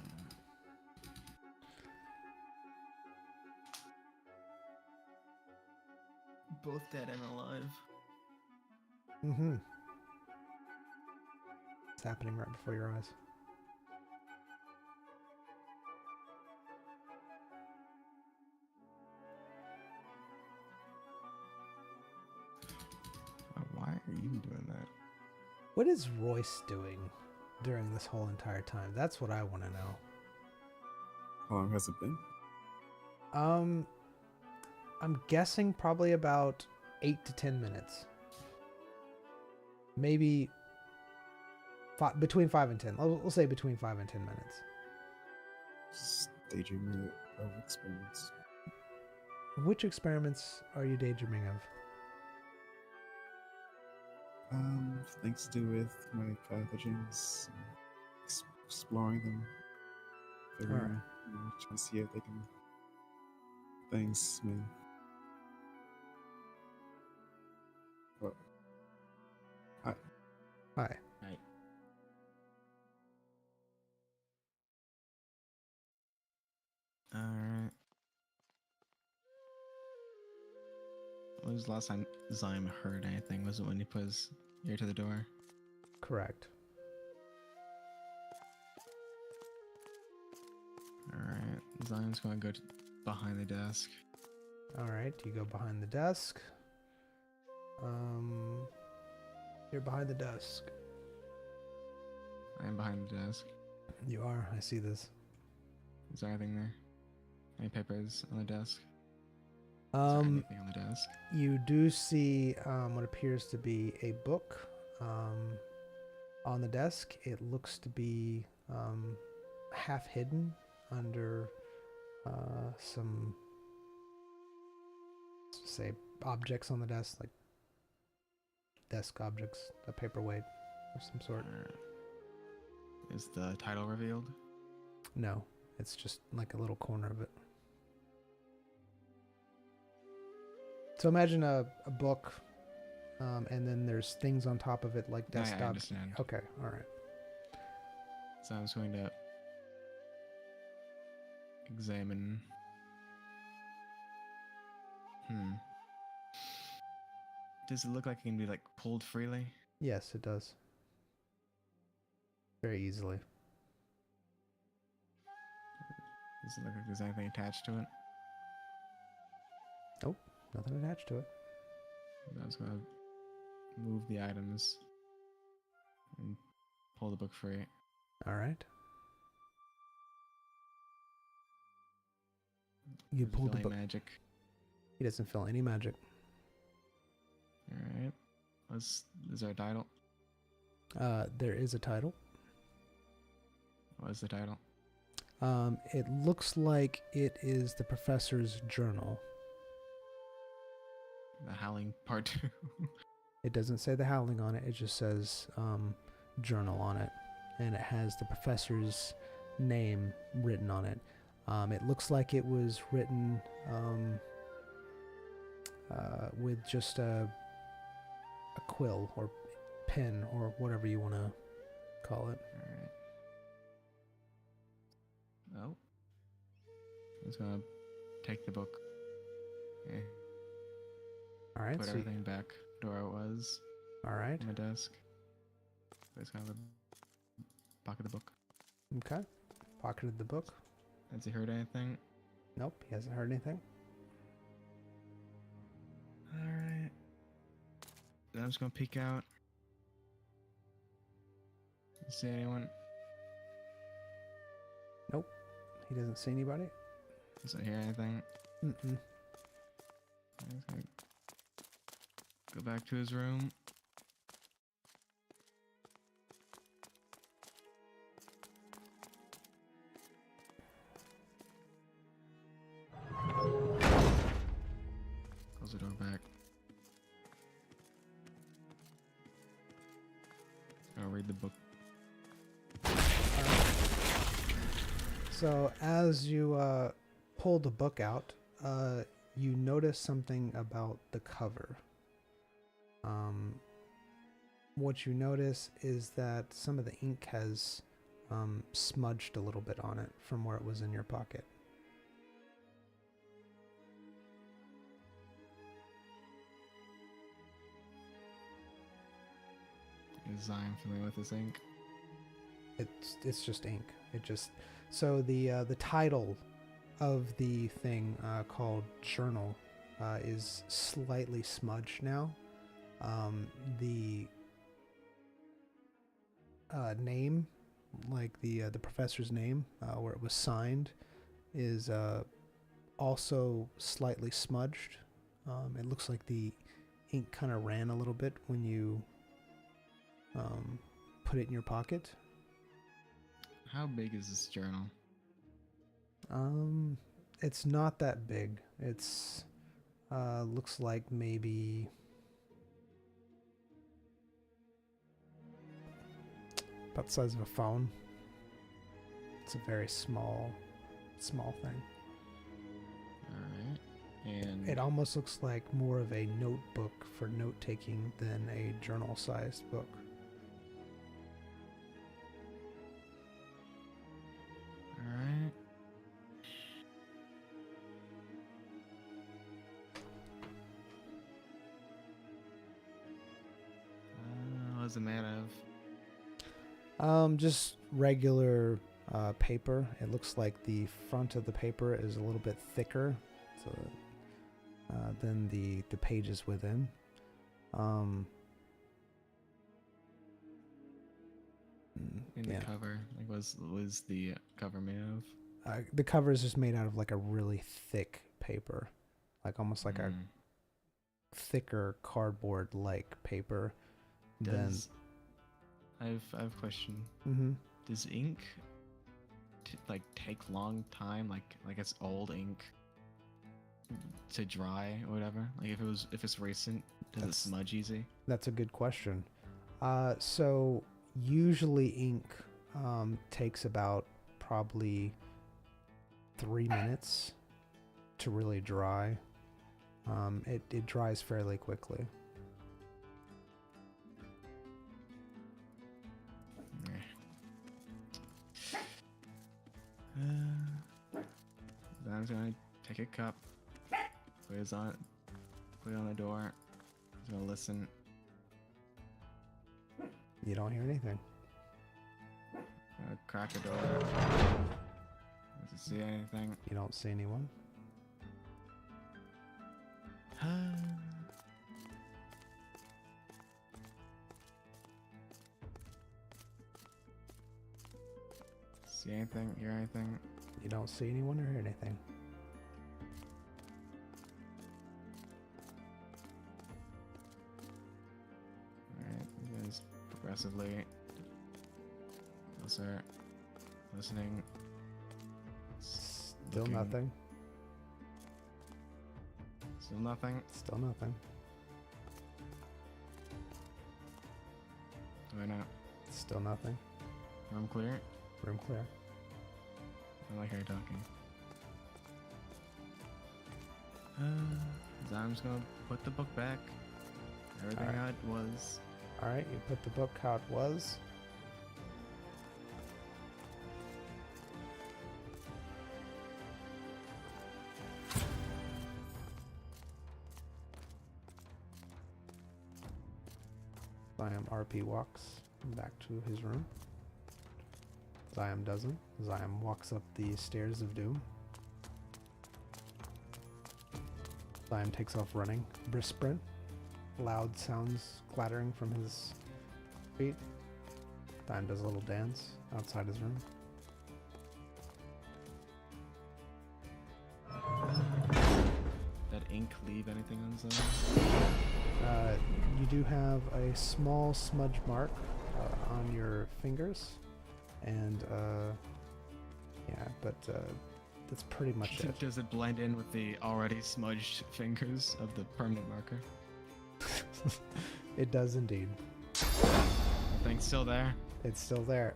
Both dead and alive. Mm-hmm. It's happening right before your eyes. Why are you doing that? What is Royce doing during this whole entire time? That's what I want to know. How long has it been? I'm guessing probably about 8 to 10 minutes. Maybe between 5 and 10. We'll say between 5 and 10 minutes. Staging of experiments. Which experiments are you daydreaming of? Things to do with my pathogens, exploring them, figuring, Alright. trying to see if they can. Things, I mean, what? Hi. Right. Alright. When was the last time Zyme heard anything? Was it when he put his ear to the door? Correct. Alright. Zyme's gonna go behind the desk. Alright, you go behind the desk. You're behind the desk. I am behind the desk. You are. I see this. Is there anything there? Any papers on the desk? Is there anything on the desk? You do see what appears to be a book on the desk. It looks to be half hidden under some, say, objects on the desk, like desk objects, a paperweight of some sort. Is the title revealed? No, it's just like a little corner of it. So imagine a book, and then there's things on top of it like Yeah, I desktop. understand. Okay, all right. So I'm just going to examine. Does it look like it can be like pulled freely? Yes, it does. Very easily. Does it look like there's anything attached to it? Nothing attached to it. I was gonna move the items and pull the book free. All right. You pulled the Feeling book. magic. He doesn't feel any magic. Alright. Is there a title? There is a title. What is the title? It looks like it is the professor's journal. The Howling Part 2. It doesn't say the Howling on it. It just says journal on it. And it has the professor's name written on it. It looks like it was written with just a quill or pen or whatever you want to call it. Alright. Oh. I'm just gonna take the book. Okay. All right. Put So everything back to where it was all right. on my desk. Just kind of pocket the book. Okay. Pocketed the book. Has he heard anything? Nope. He hasn't heard anything. Alright. Then I'm just gonna peek out. You see anyone? He doesn't see anybody. Doesn't hear anything. Mm-mm. I'm just gonna go back to his room. Close the door back. I'll read the book. So as you pull the book out, you notice something about the cover. What you notice is that some of the ink has smudged a little bit on it from where it was in your pocket. Is Zion familiar with this ink? It's just ink. It just so the title of the thing called journal is slightly smudged now. The name, like the professor's name, where it was signed, is also slightly smudged. It looks like the ink kind of ran a little bit when you put it in your pocket. How big is this journal? It's not that big. It's looks like maybe about the size of a phone. It's a very small thing. Alright. And It almost looks like more of a notebook for note taking than a journal sized book. alright. What's it made of? Just regular paper. It looks like the front of the paper is a little bit thicker than the pages within. In the cover, like was the cover made of? The cover is just made out of like a really thick paper, like almost like a thicker cardboard-like paper. Does I have a question. Mm-hmm. Does ink like take long time, like it's old ink to dry or whatever? Like if it's recent, does it smudge easy? That's a good question. So usually ink takes about probably 3 minutes to really dry. It dries fairly quickly. I'm gonna take a cup, put it on the door. I'm gonna listen. You don't hear anything. Crack the door. Does it see anything? You don't see anyone. See anything? Hear anything? You don't see anyone or hear anything. Alright, you guys progressively closer, listening. Still Looking. nothing. Still nothing. Still nothing. Do I know? Still nothing. Room clear? Room clear. I like how you're talking. So I'm just gonna put the book back. Everything Alright. how it was. Alright, you put the book how it was. Ziam RP walks back to his room. Ziam doesn't. Ziam walks up the stairs of doom. Ziam takes off running. Brisk sprint. Loud sounds clattering from his feet. Ziam does a little dance outside his room. That ink leave anything on his own? You do have a small smudge mark on your fingers. And, yeah, but that's pretty much it. Does it blend in with the already smudged fingers of the permanent marker? It does indeed. The thing's still there? It's still there.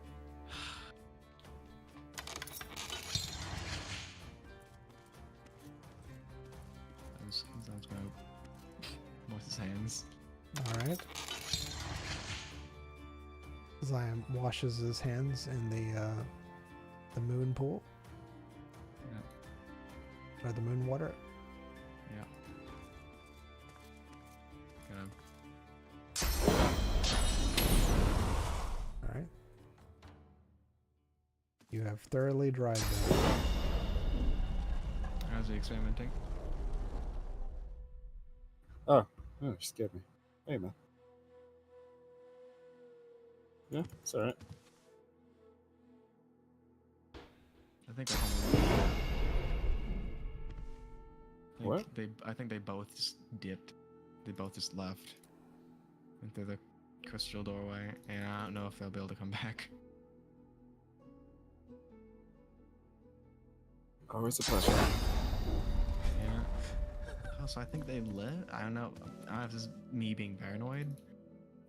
I'm just gonna wash his hands. Alright. Ziam washes his hands in the moon pool. Yeah. Or the moon water. Yeah. Alright. You have thoroughly dried them. How's he experimenting? Oh, you scared me. Hey, man. Yeah, it's alright. I think they're home. What? I think they both just dipped. They both just left. Went through the crystal doorway, and I don't know if they'll be able to come back. Always a pleasure. so I think they left. I don't know. I don't know if this is me being paranoid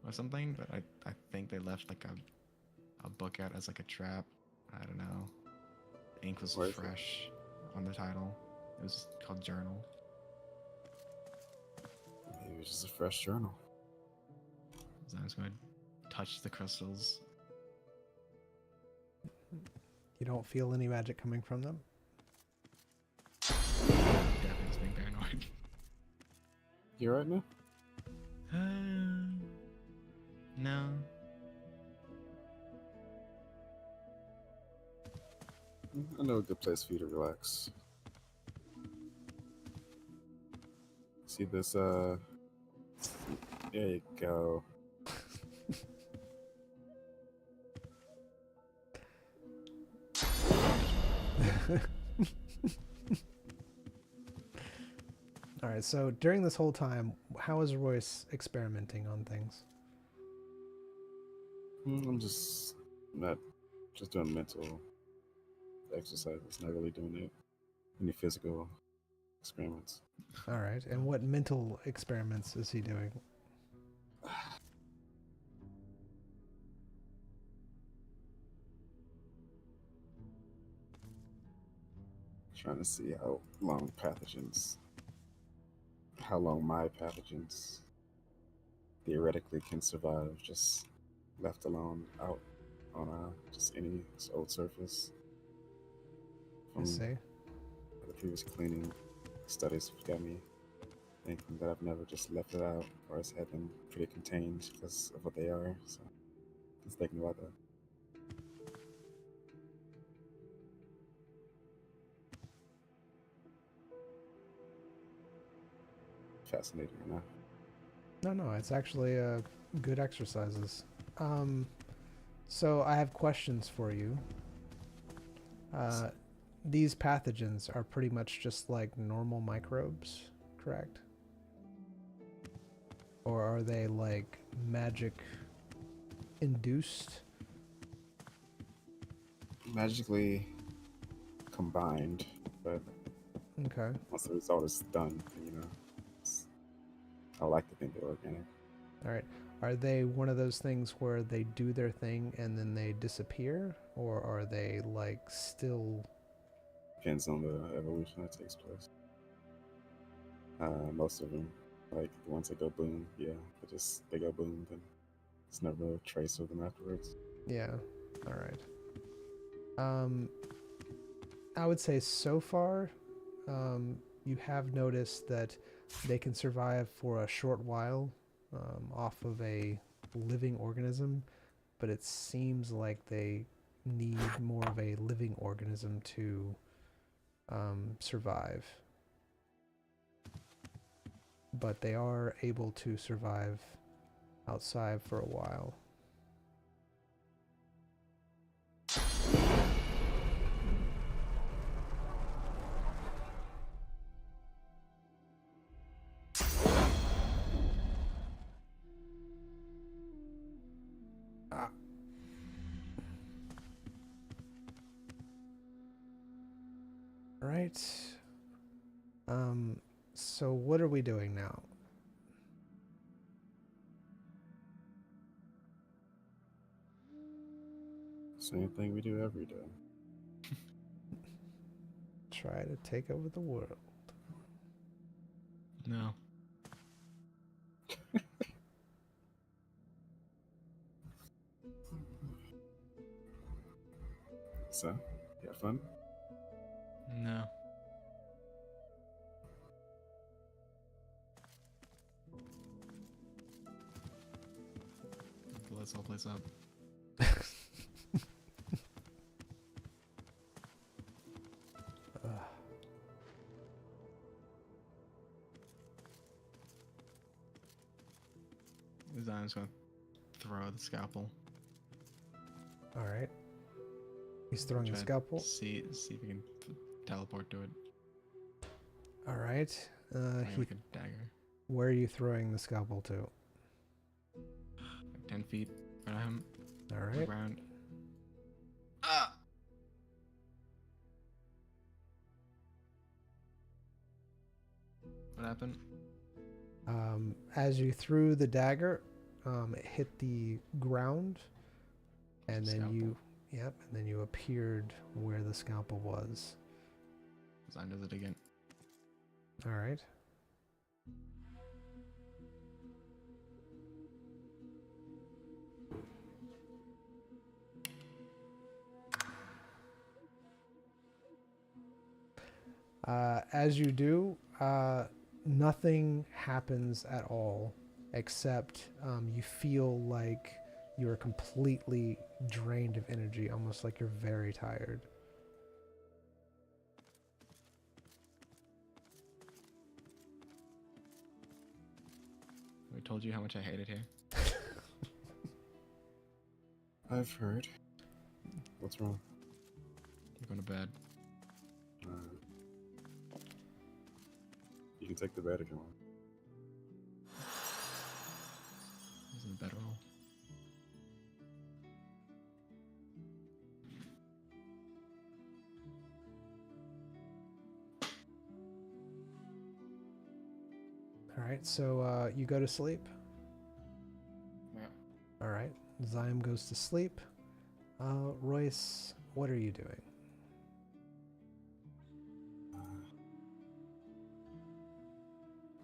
or something, but I think they left like a book out as like a trap. I don't know. The ink was Where is it? fresh on the title. It was called Journal. Maybe it was just a fresh journal. So I was going to touch the crystals. You don't feel any magic coming from them? Definitely just being paranoid. You right now? No. I know a good place for you to relax. See this, there you go. All right, so during this whole time, how is Royce experimenting on things? I'm just doing mental exercises, not really doing any physical experiments. All right, and what mental experiments is he doing? Trying to see how long my pathogens theoretically can survive just left alone out on just any old surface. I see. The previous cleaning studies have got me thinking that I've never just left it out or has had them pretty contained because of what they are. So just thinking about that. Fascinating, enough. No, it's actually good exercises. So I have questions for you. These pathogens are pretty much just like normal microbes, correct? Or are they like magic induced? Magically combined, but Okay. once the result is done, I like to think they're organic. All right. Are they one of those things where they do their thing and then they disappear? Or are they like still... Depends on the evolution that takes place. Most of them, like the ones that go boom, yeah, they go boom, then there's never a trace of them afterwards. Yeah. All right. I would say so far, you have noticed that they can survive for a short while off of a living organism, but it seems like they need more of a living organism to survive. But they are able to survive outside for a while. Right. So what are we doing now? Same thing we do every day. Try to take over the world. No. So, you had fun? No. Let's all place up. Zion's gonna throw the scalpel. All right. He's throwing the Try to scalpel. See if he can teleport to it. All right. Like a dagger. Where are you throwing the scalpel to? Like 10 feet in front of him. All right. Ground. Ah! What happened? As you threw the dagger, it hit the ground, and then Scalpel. and then you appeared where the scalpel was. Zine does it again. All right. As you do, nothing happens at all, except you feel like you're completely drained of energy, almost like you're very tired. We told you how much I hate it here. I've heard. What's wrong? I'm going to bed. You can take the bed if you want. He's in the bedroll. All right, so you go to sleep. Yeah. All right, Zyme goes to sleep. Royce, what are you doing?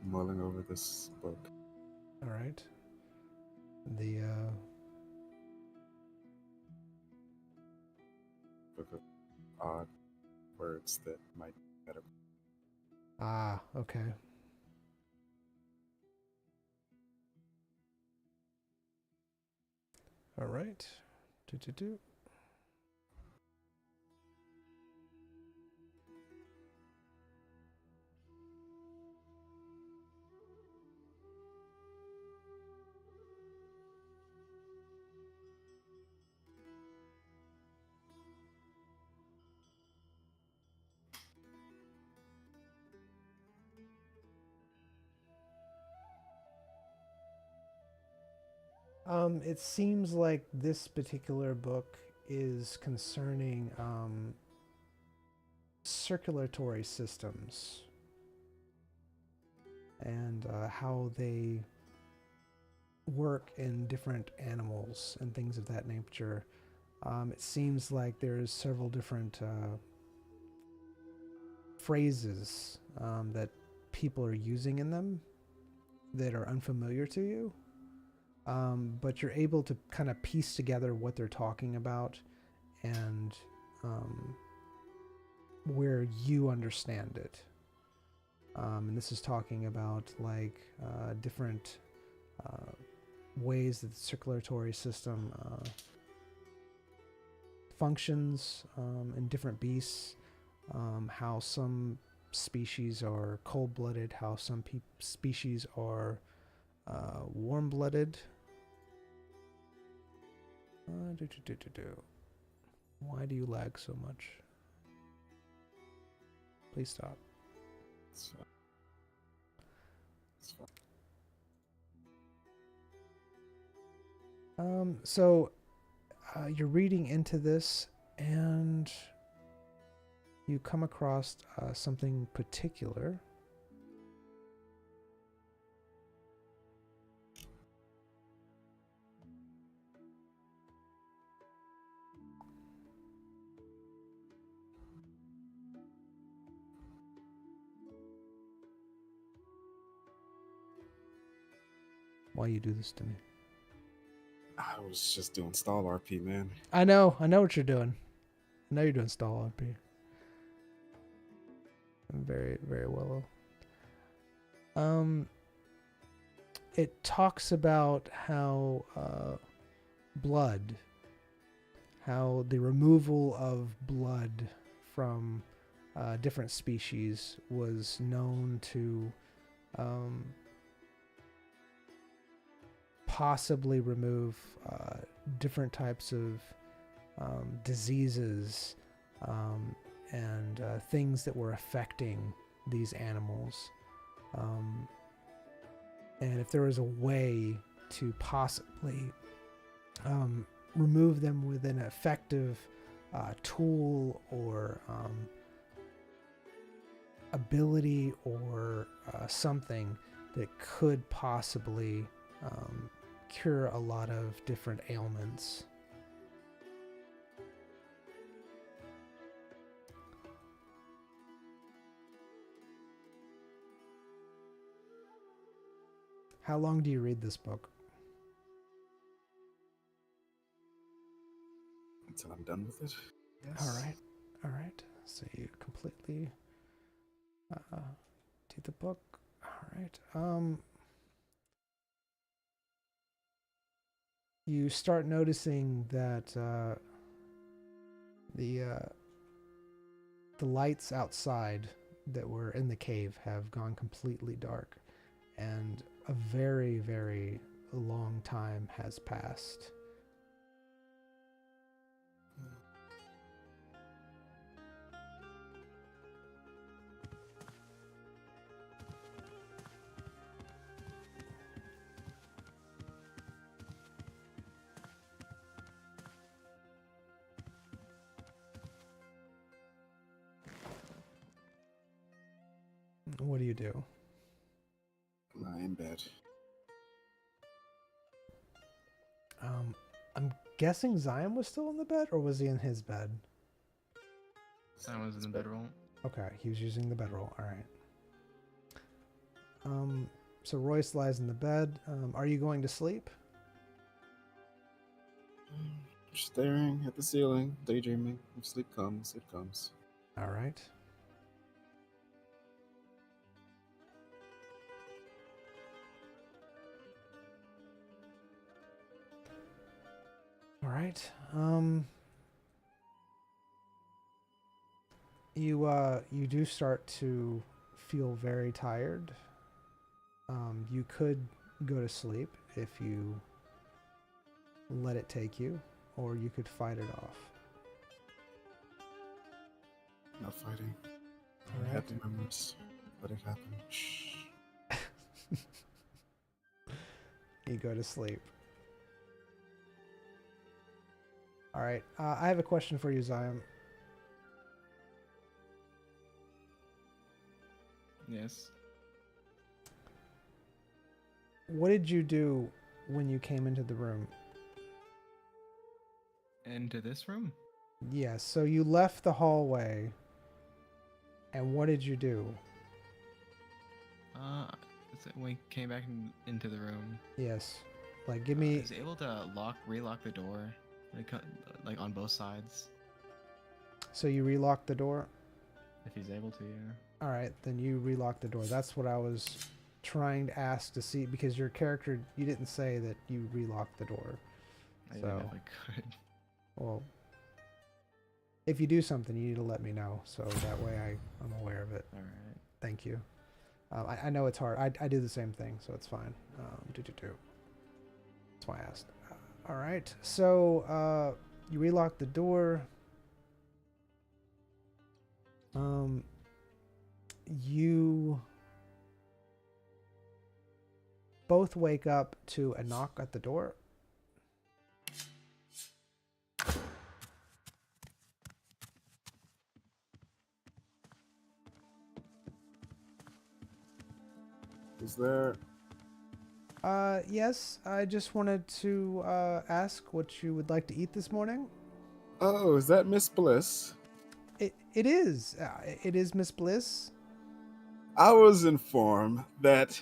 Mulling over this book. All right. The Book of odd words that might be better. okay. All right. Do. It seems like this particular book is concerning circulatory systems and how they work in different animals and things of that nature. It seems like there's several different phrases that people are using in them that are unfamiliar to you. But you're able to kind of piece together what they're talking about and where you understand it. And this is talking about like different ways that the circulatory system functions in different beasts, how some species are cold-blooded, how some species are warm-blooded. Why do you lag so much? Please stop. It's fine. It's fine. So you're reading into this and you come across something particular. Why you do this to me? I was just doing stall RP, man. I know what you're doing. I know you're doing stall RP. Very, very well. It talks about how blood, how the removal of blood from different species was known to possibly remove different types of diseases and things that were affecting these animals. And if there was a way to possibly remove them with an effective tool or ability or something that could possibly cure a lot of different ailments. How long do you read this book? Until I'm done with it. Yes. All right. So you completely do the book. All right. You start noticing that the lights outside that were in the cave have gone completely dark, and a very, very long time has passed. What do you do? Lie in bed. I'm guessing Zion was still in the bed, or was he in his bed? Zion was in the bedroll. Okay, he was using the bedroll. All right. So Royce lies in the bed. Are you going to sleep? Staring at the ceiling, daydreaming. If sleep comes, it comes. All right. All right. You do start to feel very tired. You could go to sleep if you let it take you, or you could fight it off. Not fighting. All right. Happy moments. Let it happen. Shh. You go to sleep. All right. I have a question for you, Zion. Yes. What did you do when you came into the room? Into this room? Yes. So you left the hallway, and what did you do? When we came back into the room. Yes. Like, give me. I was able to relock the door, like on both sides. So you relocked the door? If he's able to, yeah. All right, then you relock the door. That's what I was trying to ask to see, because your character, you didn't say that you relocked the door. I didn't know if I could. Well, if you do something, you need to let me know, so that way I'm aware of it. All right. Thank you. I know it's hard. I do the same thing, so it's fine. That's why I asked. All right, so you relock the door. You both wake up to a knock at the door. Is there... Yes, I just wanted to ask what you would like to eat this morning. Oh, is that Miss Bliss? It is. It is Miss Bliss. I was informed that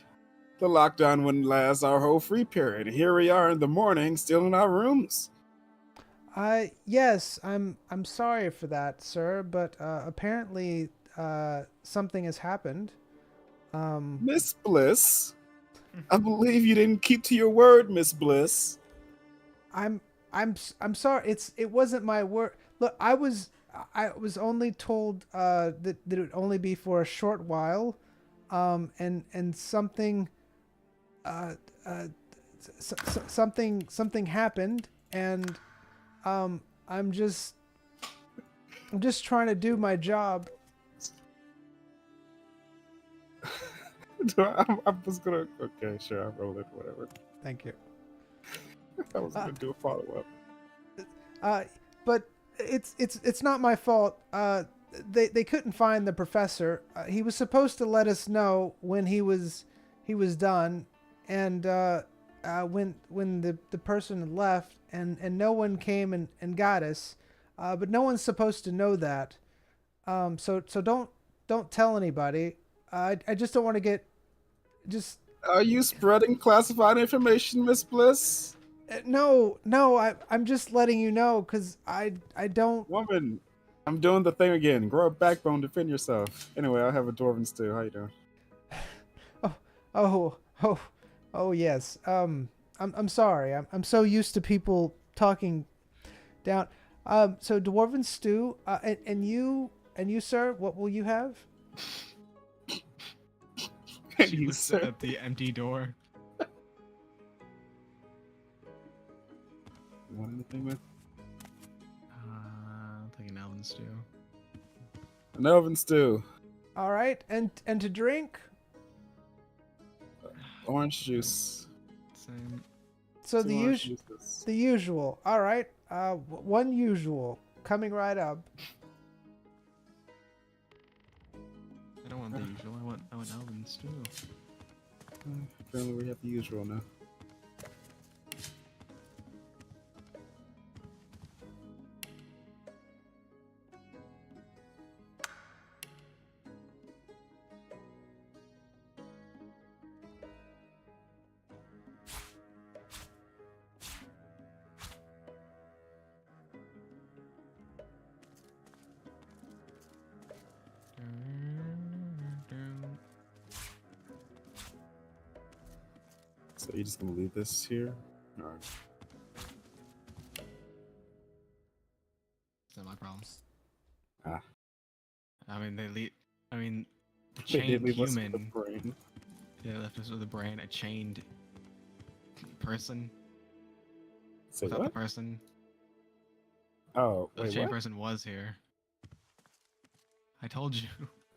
the lockdown wouldn't last our whole free period. Here we are in the morning, still in our rooms. Yes, I'm sorry for that, sir, but apparently something has happened. Miss Bliss, I believe you didn't keep to your word, Miss Bliss. I'm sorry. It wasn't my word. Look, I was only told that it would only be for a short while, and something something happened, and I'm just trying to do my job. I'm just gonna... Okay, sure, I'll roll it, whatever. Thank you. I was gonna do a follow-up. But it's not my fault. they couldn't find the professor. He was supposed to let us know when he was done, and when the person had left, and no one came and got us. But no one's supposed to know that. So don't tell anybody. I just don't want to get just. Are you spreading classified information, Miss Bliss? No, I'm just letting you know, because I don't. Woman, I'm doing the thing again. Grow a backbone, defend yourself. Anyway, I have a dwarven stew. How you doing? Oh yes. I'm sorry. I'm so used to people talking down. So dwarven stew. And you, sir, what will you have? She looks at the empty door. You want anything, man? I'll take an elven stew. An elven stew. All right, and to drink. Orange juice. Same. So Two the orange usual. juices. The usual. All right. One usual coming right up. I don't want the usual. I want elven stew. Apparently we have the usual now. So you just gonna leave this here? Or... It's not my problem. Ah. I mean, the They chained did leave us with human. the brain. Yeah, left us with a brain. A chained person. Say Without what? the person. Oh, The wait, chained what? person was here. I told you.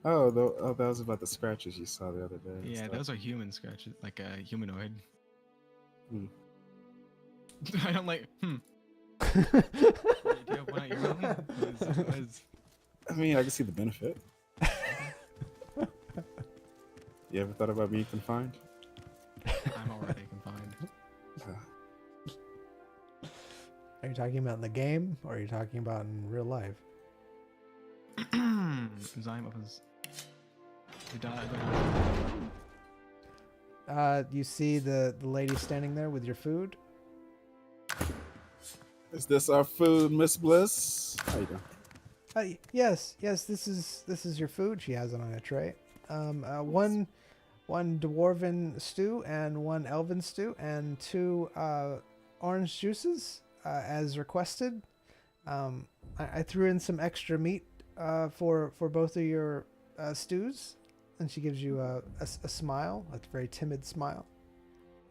Oh, that was about the scratches you saw the other day. and Yeah, stuff. those are human scratches, like a humanoid. Hmm. I don't like. Do you have one at your own? What is- I mean, I can see the benefit. You ever thought about being confined? I'm already confined. Are you talking about in the game, or are you talking about in real life? Zyme was. He died. You see the lady standing there with your food. Is this our food, Miss Bliss? How you doing? Yes, this is your food. She has it on a tray. One dwarven stew and one elven stew and two orange juices as requested. I threw in some extra meat for both of your stews, and she gives you a smile, a very timid smile.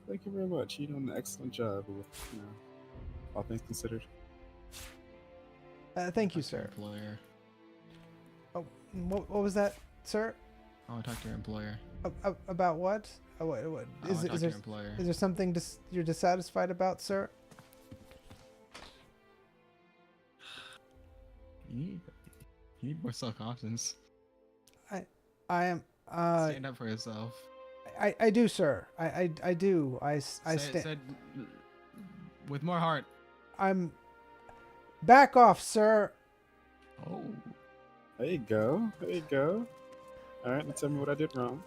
Thank you very much. You're doing an excellent job with, all things considered. Thank you, Talk to your sir. Employer. Oh, what was that, sir? I want to talk to your employer. About what? What I is want to it? talk Is to there your employer. is there something you're dissatisfied about, sir? You need more self-confidence. I am. Stand up for yourself. I do, sir. I do. I Said with more heart. I'm. Back off, sir. Oh. There you go. There you go. All right, now tell me what I did wrong.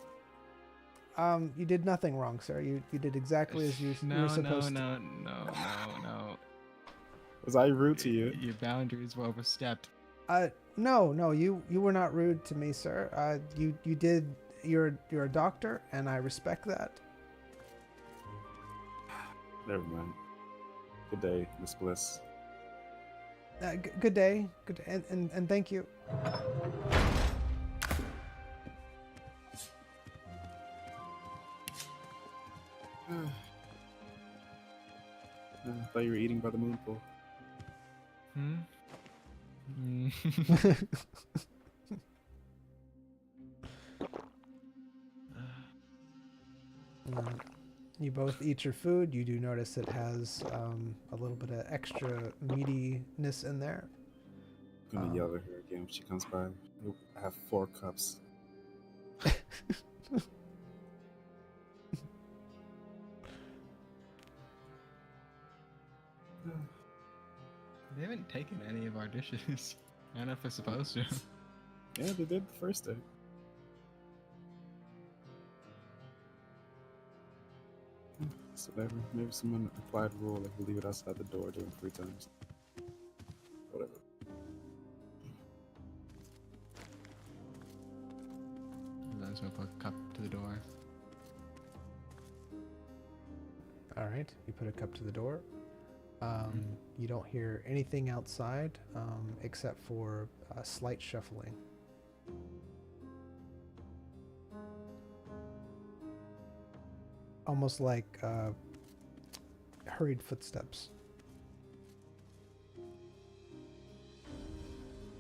You did nothing wrong, sir. You did exactly as you were supposed to. No. Was I rude to you? Your boundaries were overstepped. No, you were not rude to me, sir. You did. You're a doctor, and I respect that. Never mind. Good day, Miss Bliss. Good day. Good day, and thank you. I thought you were eating by the moon pool. You both eat your food. You do notice it has a little bit of extra meatiness in there. I'm gonna yell at her. again when she comes by. I have 4 cups. They haven't taken any of our dishes. I don't know if they're supposed to. Yeah, they did the first day. So maybe someone applied a rule if we leave it outside the door during 3 times. Whatever. I'm just gonna put a cup to the door. All right, you put a cup to the door. You don't hear anything outside except for a slight shuffling. Almost like hurried footsteps.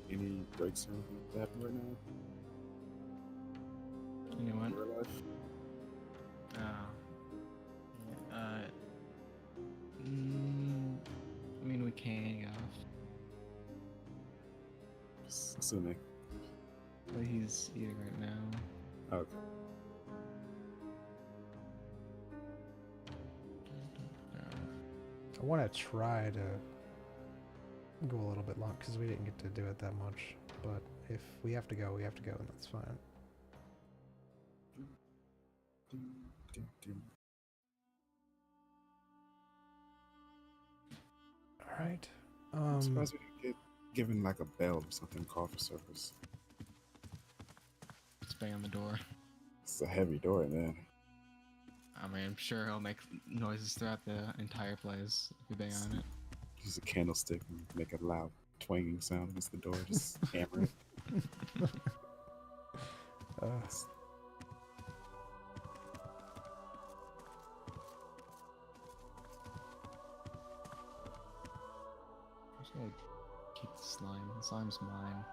Any breaks or anything that happen right now? Anyone? In real life? I mean, we can go. Just assuming. But he's eating right now. Okay. I want to try to go a little bit long because we didn't get to do it that much. But if we have to go, we have to go, and that's fine. All right. I'm surprised we didn't get given like a bell or something, call for service. Just bang on the door. It's a heavy door, man. I mean, I'm sure he'll make noises throughout the entire place if we bang on it. Use a candlestick and make a loud twanging sound against the door, just hammer it. I'm just gonna keep the slime. The slime's mine.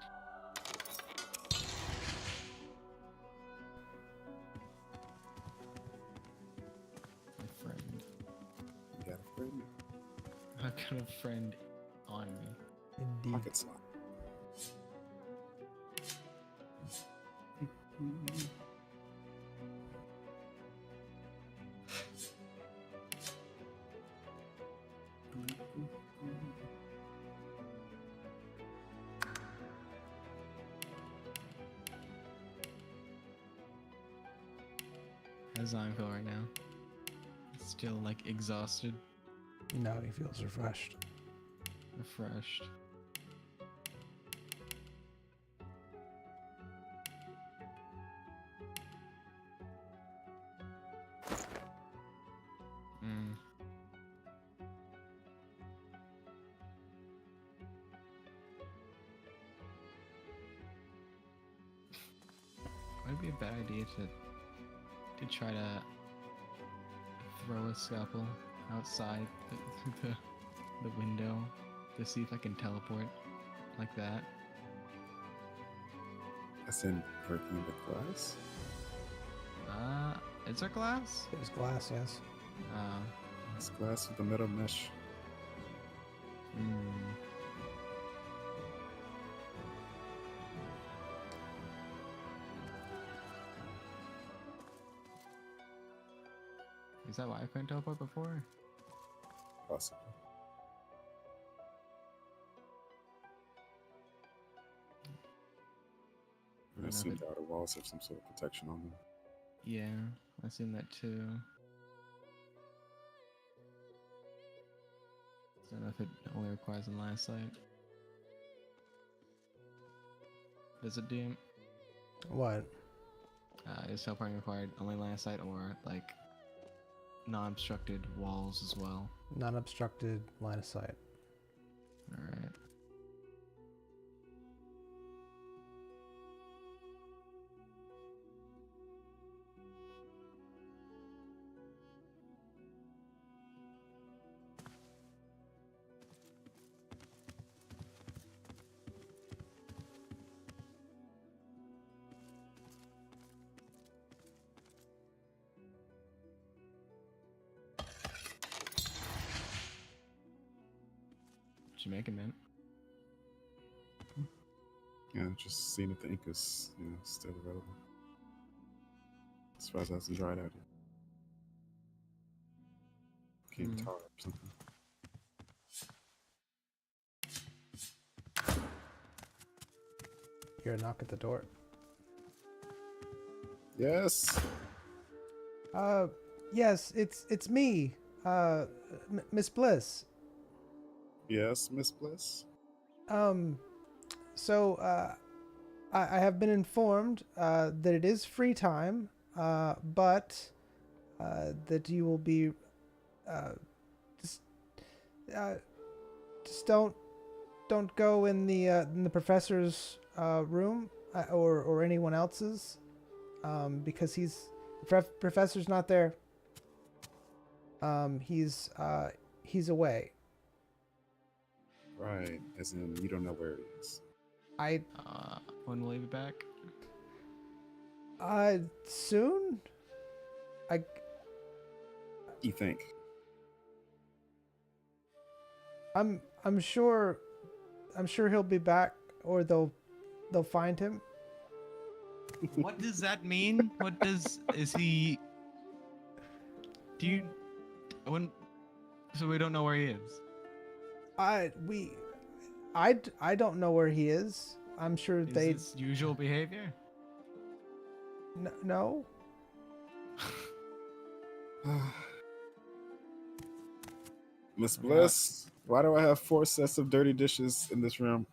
My friend. You got a friend? I've got a friend on me. Indeed. Pocket slime. How's Zion feel right now? Still like exhausted, No, he feels refreshed. refreshed. Mm. Might be a bad idea to try to throw a scalpel outside the window to see if I can teleport like that. As in breaking the glass? Is there glass? It was glass, yes. It's glass with a metal mesh. Hmm. Is that why I couldn't teleport before? Possibly. I assume the outer walls have some sort of protection on them. Yeah, I assume that too. So I don't know if it only requires a line of sight. Does it do? What? Is teleporting required only line of sight or like non-obstructed walls as well? Non-obstructed line of sight. Alright. What you making, man? Yeah, just seeing if the ink is, still available. As far as that's dried out. Can't tar or something. Hear a knock at the door. Yes. Yes, it's me, Miss Bliss. Yes, Miss Bliss. So, I have been informed that it is free time, but that you will be just just don't go in the professor's room or anyone else's, because professor's not there. He's away. Right, as in you don't know where it is. When will he be back? Soon. You think? I'm sure he'll be back, or they'll find him. What does that mean? Is he? Do you? So we don't know where he is. I don't know where he is. I'm sure Is this usual behavior? No. Miss Bliss, why do I have 4 sets of dirty dishes in this room?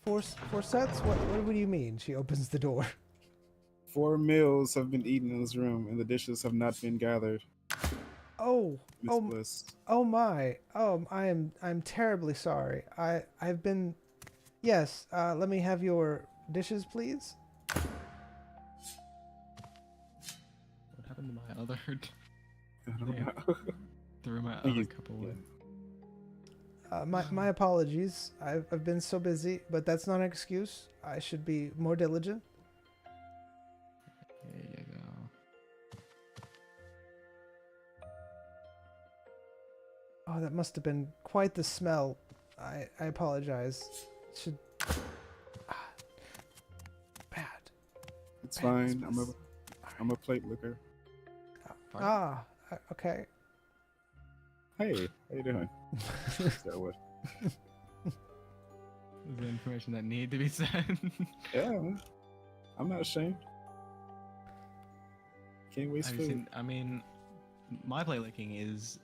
Four sets? What do you mean? She opens the door. 4 meals have been eaten in this room, and the dishes have not been gathered. Oh, Miss Bliss. oh my. Oh, I'm terribly sorry. I've been. Yes. Let me have your dishes, please. What happened to my other? I don't know. Threw my other cup away. My apologies. I've been so busy, but that's not an excuse. I should be more diligent. There you go. Oh, that must have been quite the smell. I apologize. Should bad. It's fine. I'm a plate licker. Okay. Hey, how you doing? So what? The information that needed to be said. Yeah, man. I'm not ashamed. Can't waste food. I mean, my plate licking is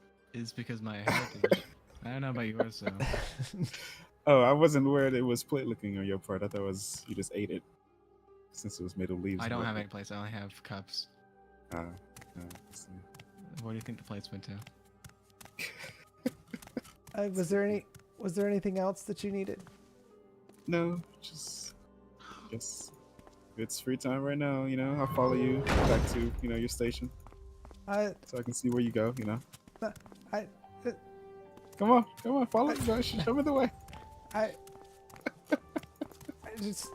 because my heritage. I don't know about yours, so. Oh, I wasn't aware that it was plate licking on your part. I thought it was you just ate it since it was made of leaves. I don't have any plates. I only have cups. See. Where do you think the plates went to? Was there anything else that you needed? No, just guess it's free time right now. I'll follow you back to your station, so I can see where you go. Come on, follow me, guys. Show me the way. I just.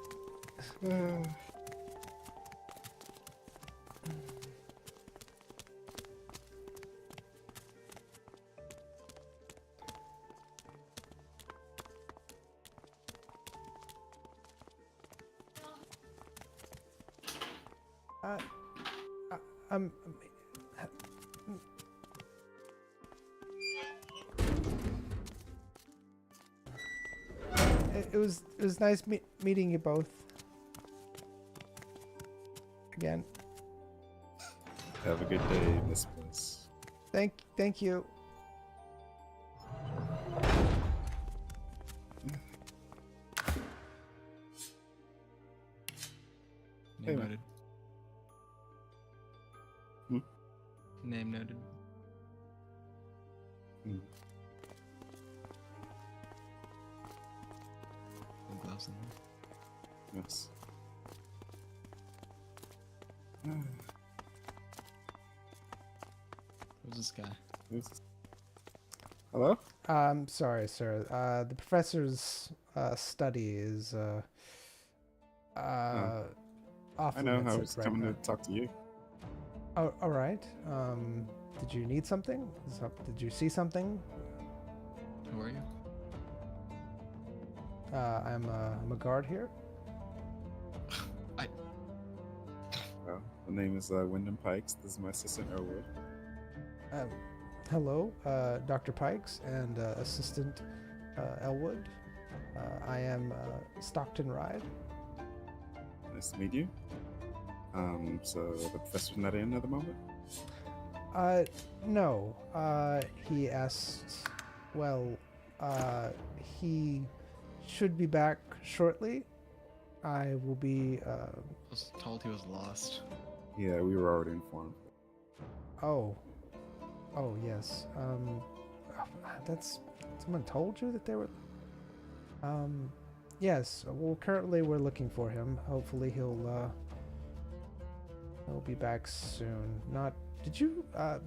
It was nice meeting you both again. Have a good day, Miss Bliss. Thank you. Name noted. Hmm? Name noted. Hmm. Gloves in there. Yes. Who's this guy? Hello? Sorry, sir. The professor's study is off I know. I limits was right coming now. to talk to you. Oh, all right. Did you need something? Did you see something? Who are you? I'm a guard here. Well, my name is Wyndham Pikes. This is my assistant Elwood. Hello, Dr. Pikes and Assistant Elwood. I am Stockton Ride. Nice to meet you. So the professor's not in at the moment? No. He asked, well, he should be back shortly. I will be, I was told he was lost. Yeah, we were already informed. Oh. Oh, yes. That's, someone told you that they were, yes. Well, currently we're looking for him. Hopefully he'll be back soon. Did you, out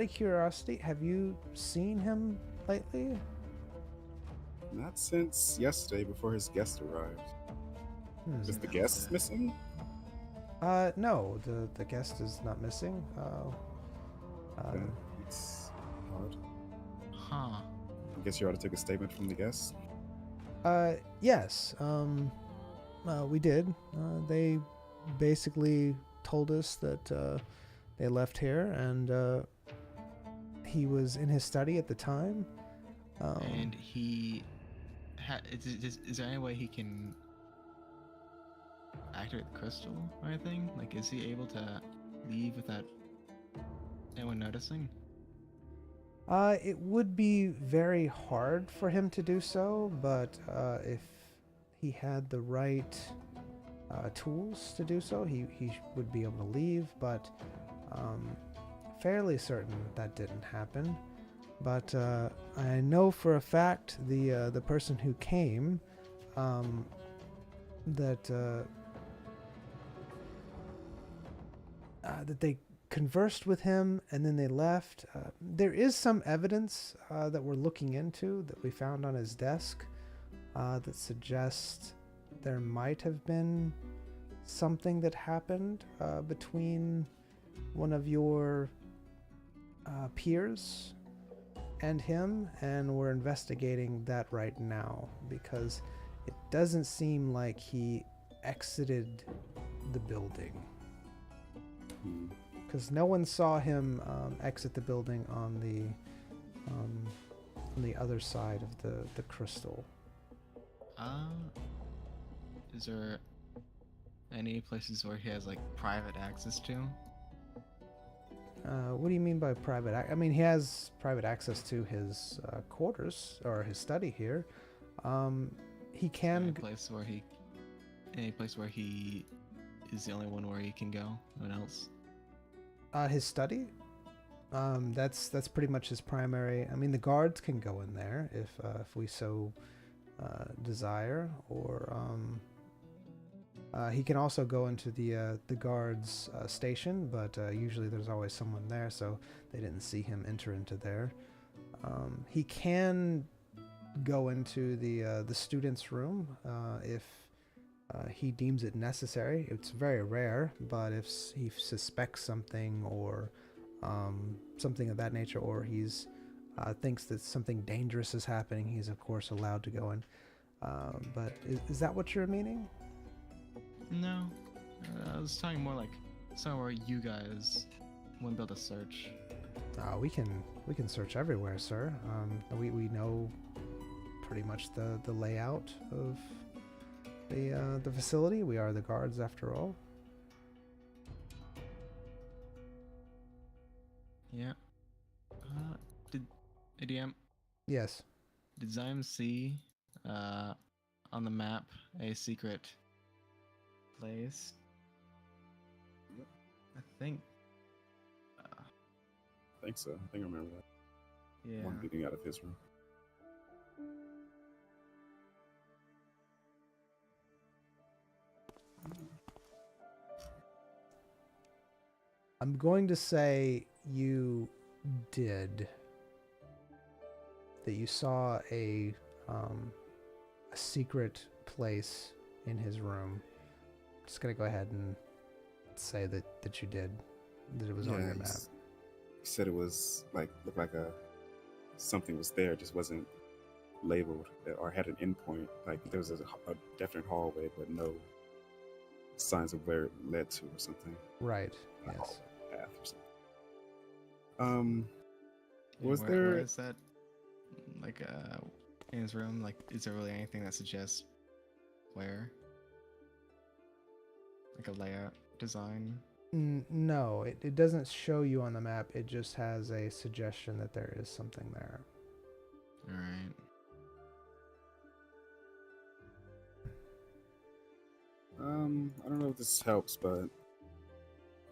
of curiosity, have you seen him lately? Not since yesterday before his guest arrived. Is the guest missing? No, the guest is not missing. Okay, it's odd. Huh. I guess you ought to take a statement from the guest. Yes. We did. They basically told us that they left here, and he was in his study at the time. And he is there any way he can activate the crystal or anything? Like, is he able to leave without anyone noticing? It would be very hard for him to do so, but if he had the right tools to do so, he would be able to leave, but fairly certain that didn't happen. But I know for a fact the person who came that they conversed with him and then they left. There is some evidence that we're looking into that we found on his desk that suggests there might have been something that happened between one of your peers and him, and we're investigating that right now because it doesn't seem like he exited the building. Because no one saw him exit the building on the other side of the crystal. Is there any places where he has like private access to? What do you mean by private? I mean, he has private access to his quarters or his study here. He can. Any place where he is the only one where he can go. No one else. His study. That's pretty much his primary. I mean, the guards can go in there if we so desire, or he can also go into the guards station, but usually there's always someone there, so they didn't see him enter into there. He can go into the students' room if he deems it necessary. It's very rare, but if he suspects something or something of that nature, or he's thinks that something dangerous is happening, he's of course allowed to go in. But is that what you're meaning? No, I was talking more like somewhere you guys wouldn't be able to search. We can search everywhere, sir. We know pretty much the layout of the facility. We are the guards after all. Yeah. Did ADM? Yes. Did Zyme see on the map a secret place? Yep. I think So. I think I remember that. yeah. One getting out of his room. I'm going to say you did. That you saw a secret place in his room. Just gonna go ahead and say that you did. That it was on your map. He said it was like looked like something was there, just wasn't labeled or had an endpoint. Like there was a definite hallway, but no signs of where it led to or something. Right. A Yes. hallway path or something. Was where, there? Where is that? Like, in his room? Like, is there really anything that suggests where? Like a layout design? No, it doesn't show you on the map. It just has a suggestion that there is something there. Alright. I don't know if this helps, but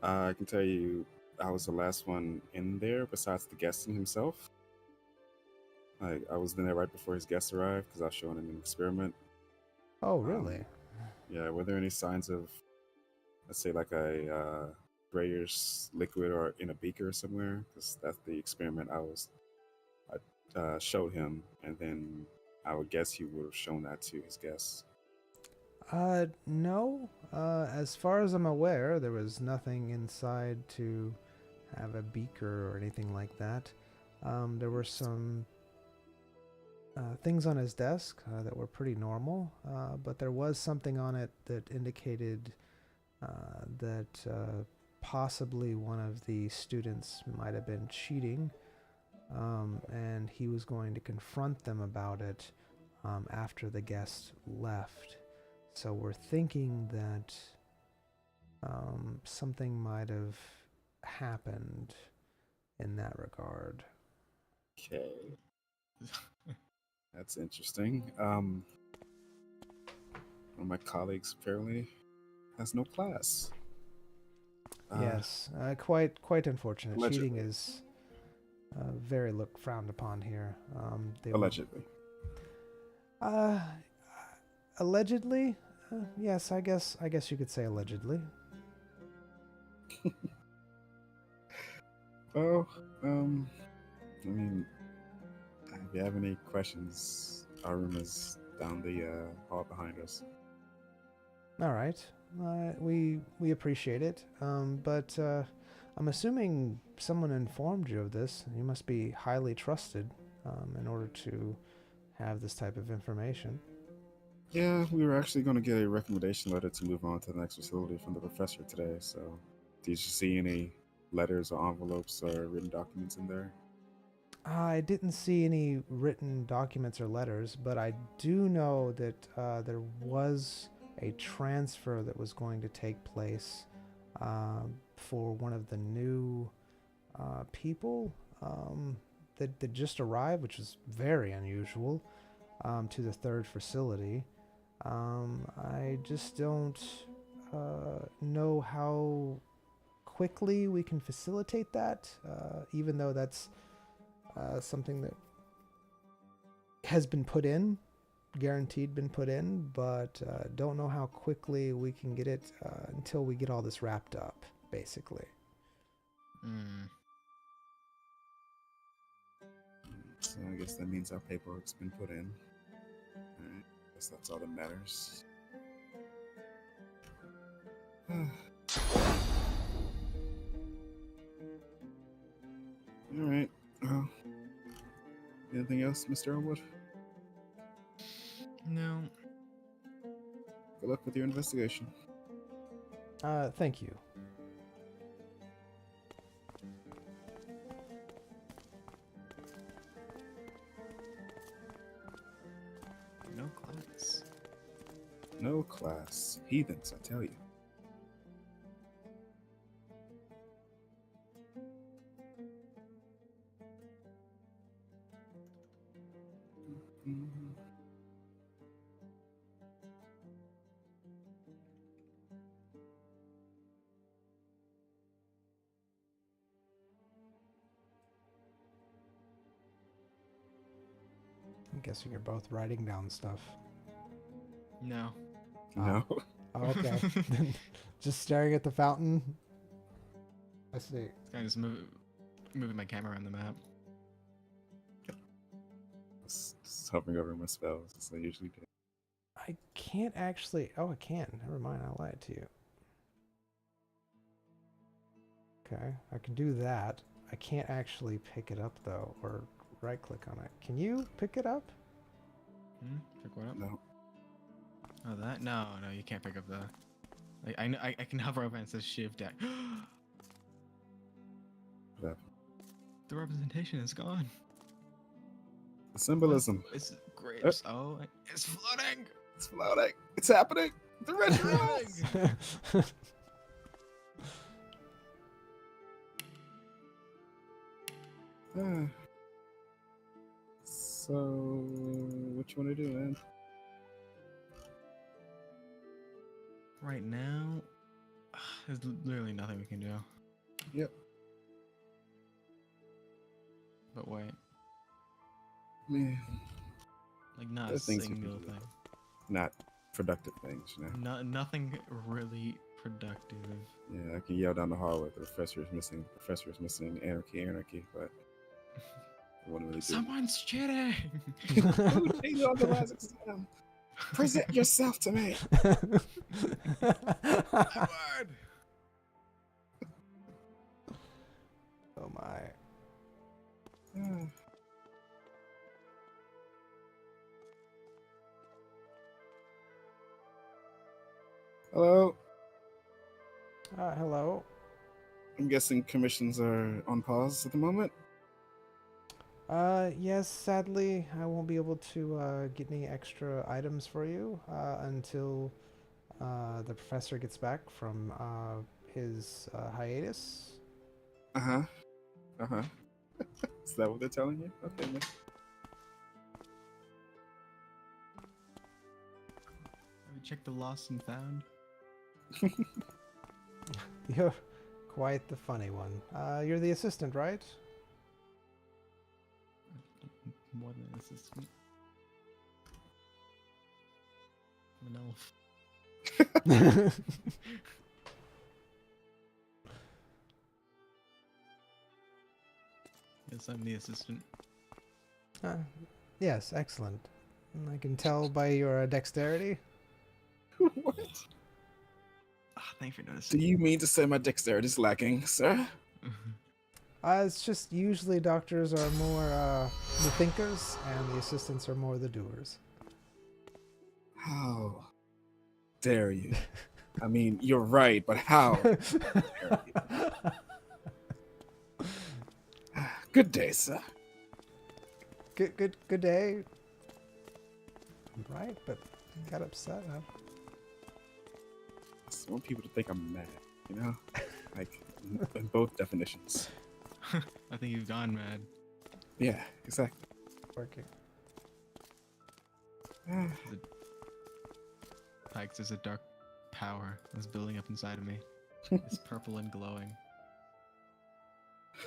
I can tell you I was the last one in there besides the guest and himself. Like I was in there right before his guest arrived because I was showing him an experiment. Oh, really? Yeah, were there any signs of, let's say, like a grayish liquid or in a beaker somewhere? Because that's the experiment I showed him, and then I would guess he would have shown that to his guests. No. As far as I'm aware, there was nothing inside to have a beaker or anything like that. There were some things on his desk that were pretty normal, but there was something on it that indicated that possibly one of the students might have been cheating, and he was going to confront them about it after the guest left. So we're thinking that something might have happened in that regard. Okay. That's interesting. One of my colleagues apparently has no class. Yes, quite unfortunate. Allegedly. Cheating is very frowned upon here. Allegedly. Allegedly, yes, I guess you could say allegedly. Well, I mean, if you have any questions, our room is down the hall behind us. All right, we appreciate it. But I'm assuming someone informed you of this. You must be highly trusted in order to have this type of information. Yeah, we were actually going to get a recommendation letter to move on to the next facility from the professor today. So, did you see any letters or envelopes or written documents in there? I didn't see any written documents or letters, but I do know that there was a transfer that was going to take place for one of the new people that just arrived, which is very unusual, to the third facility. I just don't know how quickly we can facilitate that, even though that's something that has been put in, guaranteed been put in, but don't know how quickly we can get it until we get all this wrapped up, basically. So I guess that means our paperwork's been put in. Alright, guess that's all that matters. Alright, well, anything else, Mr. Elwood? No. Good luck with your investigation. Thank you. No class. No class. Heathens, I tell you. I'm guessing you're both writing down stuff. No. No. Oh, okay. Just staring at the fountain. I see. It's kind of just moving my camera around the map. Just hovering over my spells as I usually do. I can't actually. Oh, I can. Never mind. I lied to you. Okay, I can do that. I can't actually pick it up though, or right click on it. Can you pick it up? Pick what up? No. Oh, that? No, you can't pick up the. Like, I can hover over and it says shiv deck. What happened? The representation is gone. The symbolism. It's grapes. Oh, it's floating. It's floating. It's happening. The red rose. So, what you want to do, man? Right now, there's literally nothing we can do. Yep. But wait, Man, like not a there's things we can single do. thing. Not productive things, you know? Nothing really productive. Yeah, I can yell down the hallway, the professor is missing, anarchy, but I wouldn't really do Someone's cheating. Who cheated on the last exam? Present yourself to me. Edward. Oh my. Hello. Hello. I'm guessing commissions are on pause at the moment. Yes, sadly, I won't be able to get any extra items for you until the professor gets back from his hiatus. Uh-huh. Is that what they're telling you? Okay, man. Have you checked the lost and found? You're quite the funny one. You're the assistant, right? More than an assistant. I'm an elf. Yes, I'm the assistant. Yes, excellent. I can tell by your dexterity. What? Thanks for Do noticing. you mean to say my dexterity is lacking, sir? It's just usually doctors are more the thinkers and the assistants are more the doers. How dare you? I mean, you're right, but how? Good day, sir. Good day. Right, but you got upset. Huh? I just want people to think I'm mad, you know? Like, in both definitions. I think you've gone mad. Yeah, exactly. Working. Pikes, there's a dark power that's building up inside of me. It's purple and glowing.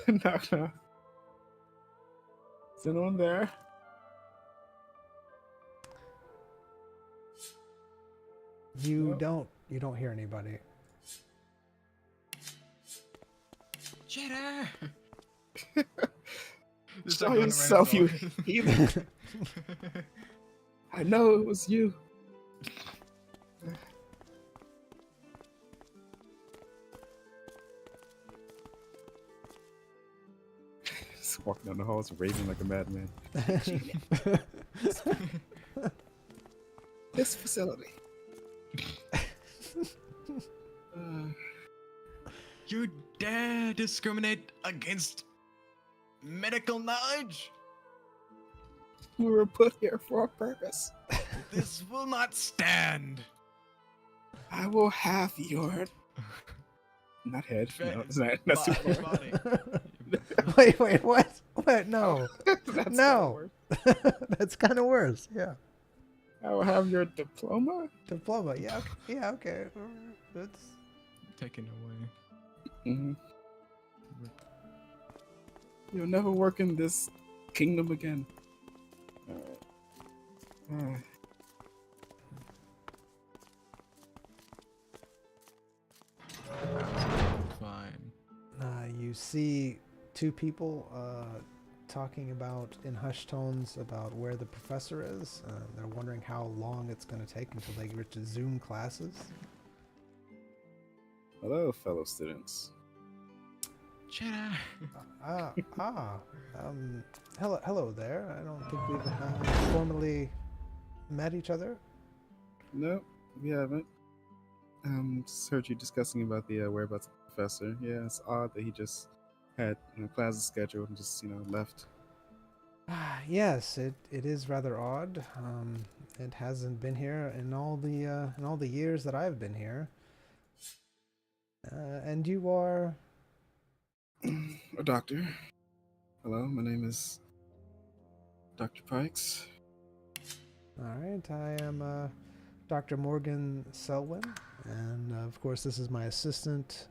No. Is anyone there? You No. don't hear anybody. Cheater! Show yourself, you heathen. I know it was you. Just walking down the halls, raving like a madman. This facility. You dare discriminate against medical knowledge? We were put here for a purpose. This will not stand. I will have your not head. No, it's not. That's too far. Body. Wait, what? What? No. That's No. That's kind of worse. Yeah. I will have your diploma. Diploma. Yeah. Okay. That's Taken away. Mm-hmm. You'll never work in this kingdom again. Alright. Fine. you see two people talking about in hushed tones about where the professor is. They're wondering how long it's going to take until they get to Zoom classes. Hello, fellow students. Cheddar. Hello there. I don't think we've formally met each other? No, we haven't. Just heard you discussing about the whereabouts of the professor. Yeah, it's odd that he just had classes scheduled and just left. Yes, it is rather odd. It hasn't been here in all the years that I've been here. And you are? A doctor. Hello, my name is Dr. Pikes. All right, I am Dr. Morgan Selwyn, and of course this is my assistant,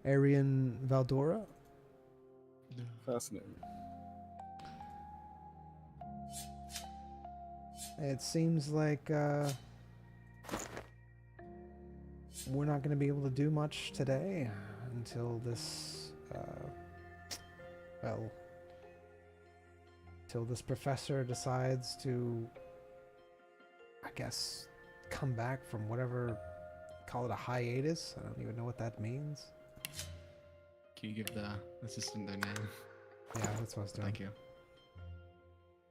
Arian Valdora. Fascinating. It seems like we're not going to be able to do much today until this, till this professor decides to, I guess, come back from whatever, call it a hiatus. I don't even know what that means. Can you give the assistant their name? Yeah, that's what I was doing. Thank you.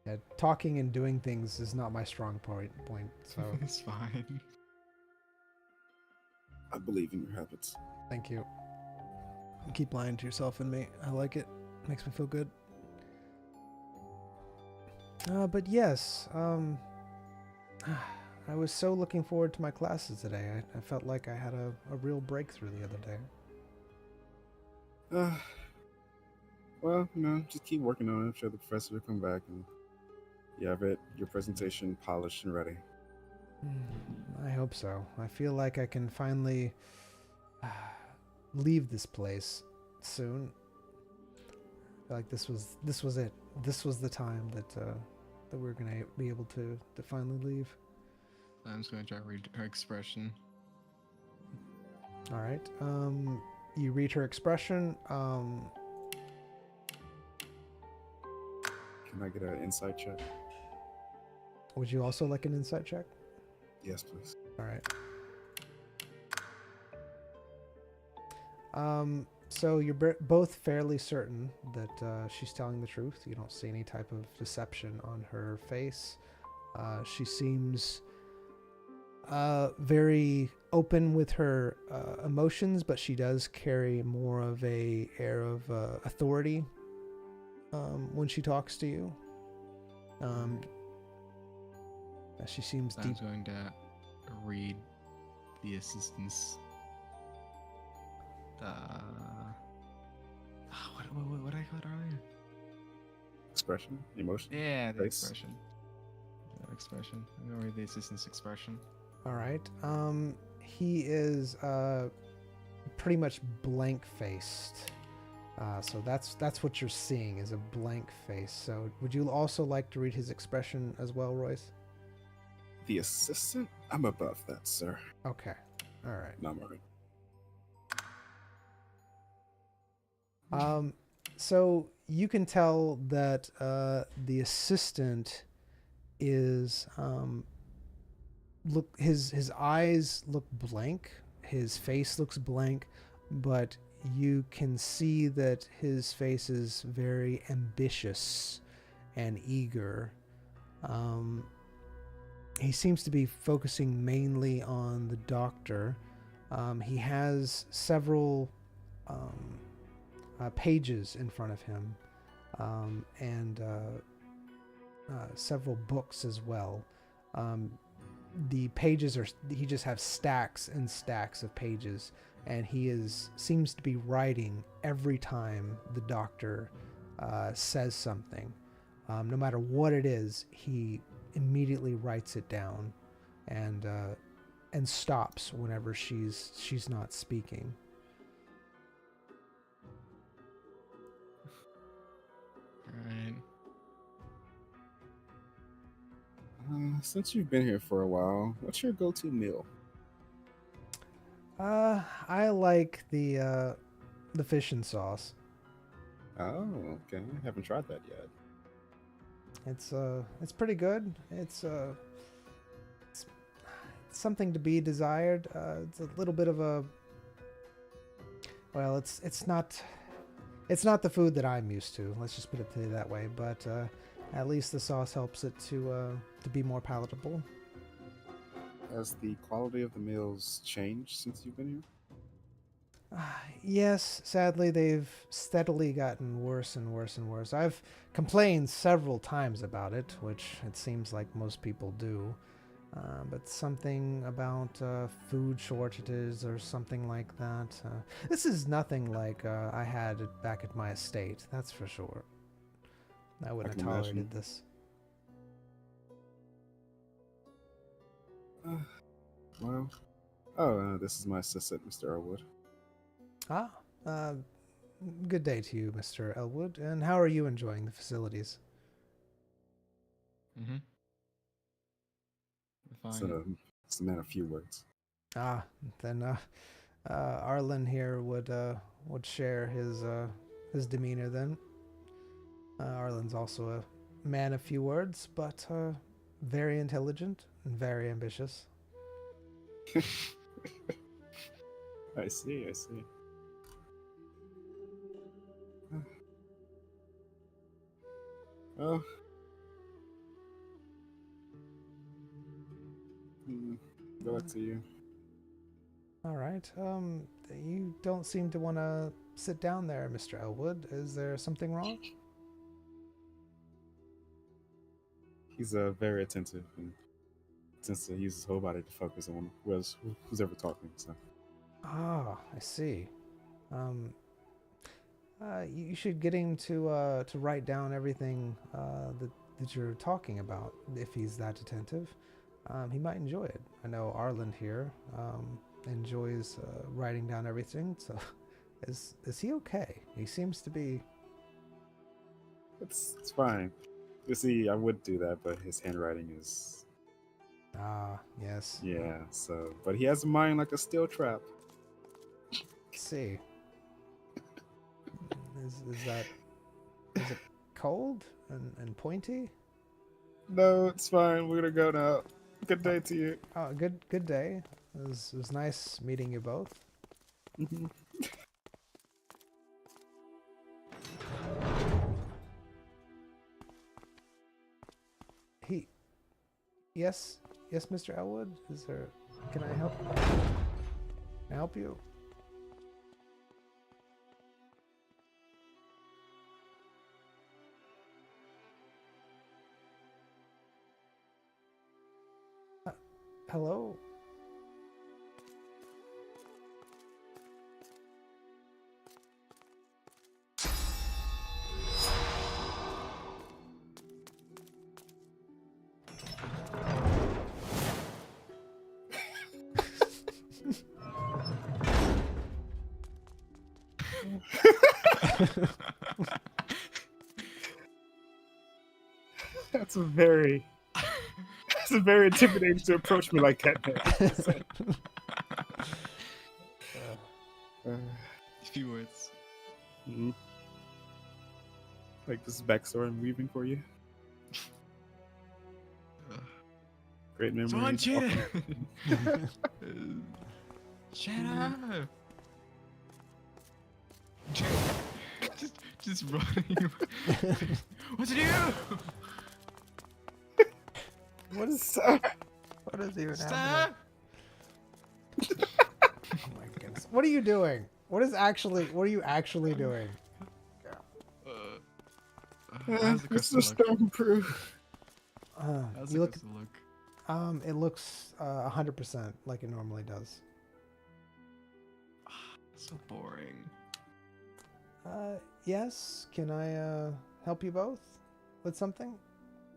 Yeah, talking and doing things is not my strong point, so It's fine. I believe in your habits. thank you. Keep lying to yourself and me. I like it. Makes me feel good. But yes, I was so looking forward to my classes today. I felt like I had a real breakthrough the other day. Well, just keep working on it. I'm sure the professor will come back and you have your presentation polished and ready. I hope so. I feel like I can finally leave this place soon. I feel like this was it. This was the time that we're gonna be able to finally leave. I'm just gonna try to read her expression. All right. You read her expression. Can I get an insight check? Would you also like an insight check? Yes, please. All right. So you're both fairly certain that she's telling the truth. You don't see any type of deception on her face. She seems very open with her emotions, but she does carry more of a air of authority when she talks to you. She seems deep. I'm going to read the assistant's. What did I call it earlier? Expression? Emotion? Yeah, the Face. expression. That expression. I'm gonna read the assistant's expression. All right. He is pretty much blank-faced. So that's what you're seeing is a blank face. So would you also like to read his expression as well, Royce? The assistant? I'm above that, sir. Okay. All right. No, I'm alright. So you can tell that the assistant is look his eyes look blank, his face looks blank, but you can see that his face is very ambitious and eager. He seems to be focusing mainly on the doctor. He has several pages in front of him, and several books as well. The pages he just has stacks and stacks of pages, and he seems to be writing every time the doctor says something. No matter what it is, he immediately writes it down and stops whenever she's not speaking. Alright. Since you've been here for a while, what's your go-to meal? I like the fish and sauce. Oh, okay. I haven't tried that yet. It's pretty good. It's something to be desired. It's a little bit of a, well, it's not the food that I'm used to. Let's just put it that way. But At least the sauce helps it to be more palatable. Has the quality of the meals changed since you've been here? Yes, sadly, they've steadily gotten worse and worse and worse. I've complained several times about it, which it seems like most people do. But something about food shortages or something like that. This is nothing like I had it back at my estate, that's for sure. I wouldn't have tolerated this. Well, this is my assistant, Mr. Elwood. Good day to you, Mr. Elwood. And how are you enjoying the facilities? Mm-hmm. Fine. So, it's the man of few words. Then Arlen here would share his demeanor then. Arlen's also a man of few words, but very intelligent and very ambitious. I see. Oh. Go back to you. All right. You don't seem to want to sit down there, Mr. Elwood. Is there something wrong? He's very attentive and tends to use his whole body to focus on who's ever talking. So. I see. You should get him to write down everything that you're talking about. If he's that attentive, he might enjoy it. I know Arlen here enjoys writing down everything. So, is he okay? He seems to be. It's fine. You see, I would do that, but his handwriting is. Yes. Yeah. So, but he has a mind like a steel trap. Let's see. Is it cold and pointy? No, it's fine. We're gonna go now. Good day to you. Oh, good day. It was nice meeting you both. Mm-hmm. Yes, Mr. Elwood. Can I help? Can I help you? Hello? That's very intimidating to approach me like that. Few words. Mm-hmm. Like this backstory I'm weaving for you. Great memories. Come on, Shut up! Just running. What to do? What is even happening? Oh my goodness! What are you doing? What are you actually doing? How's the It's crystal the look? stormproof. How's You the look. crystal look? It looks 100% like it normally does. So boring. Yes. Can I help you both with something?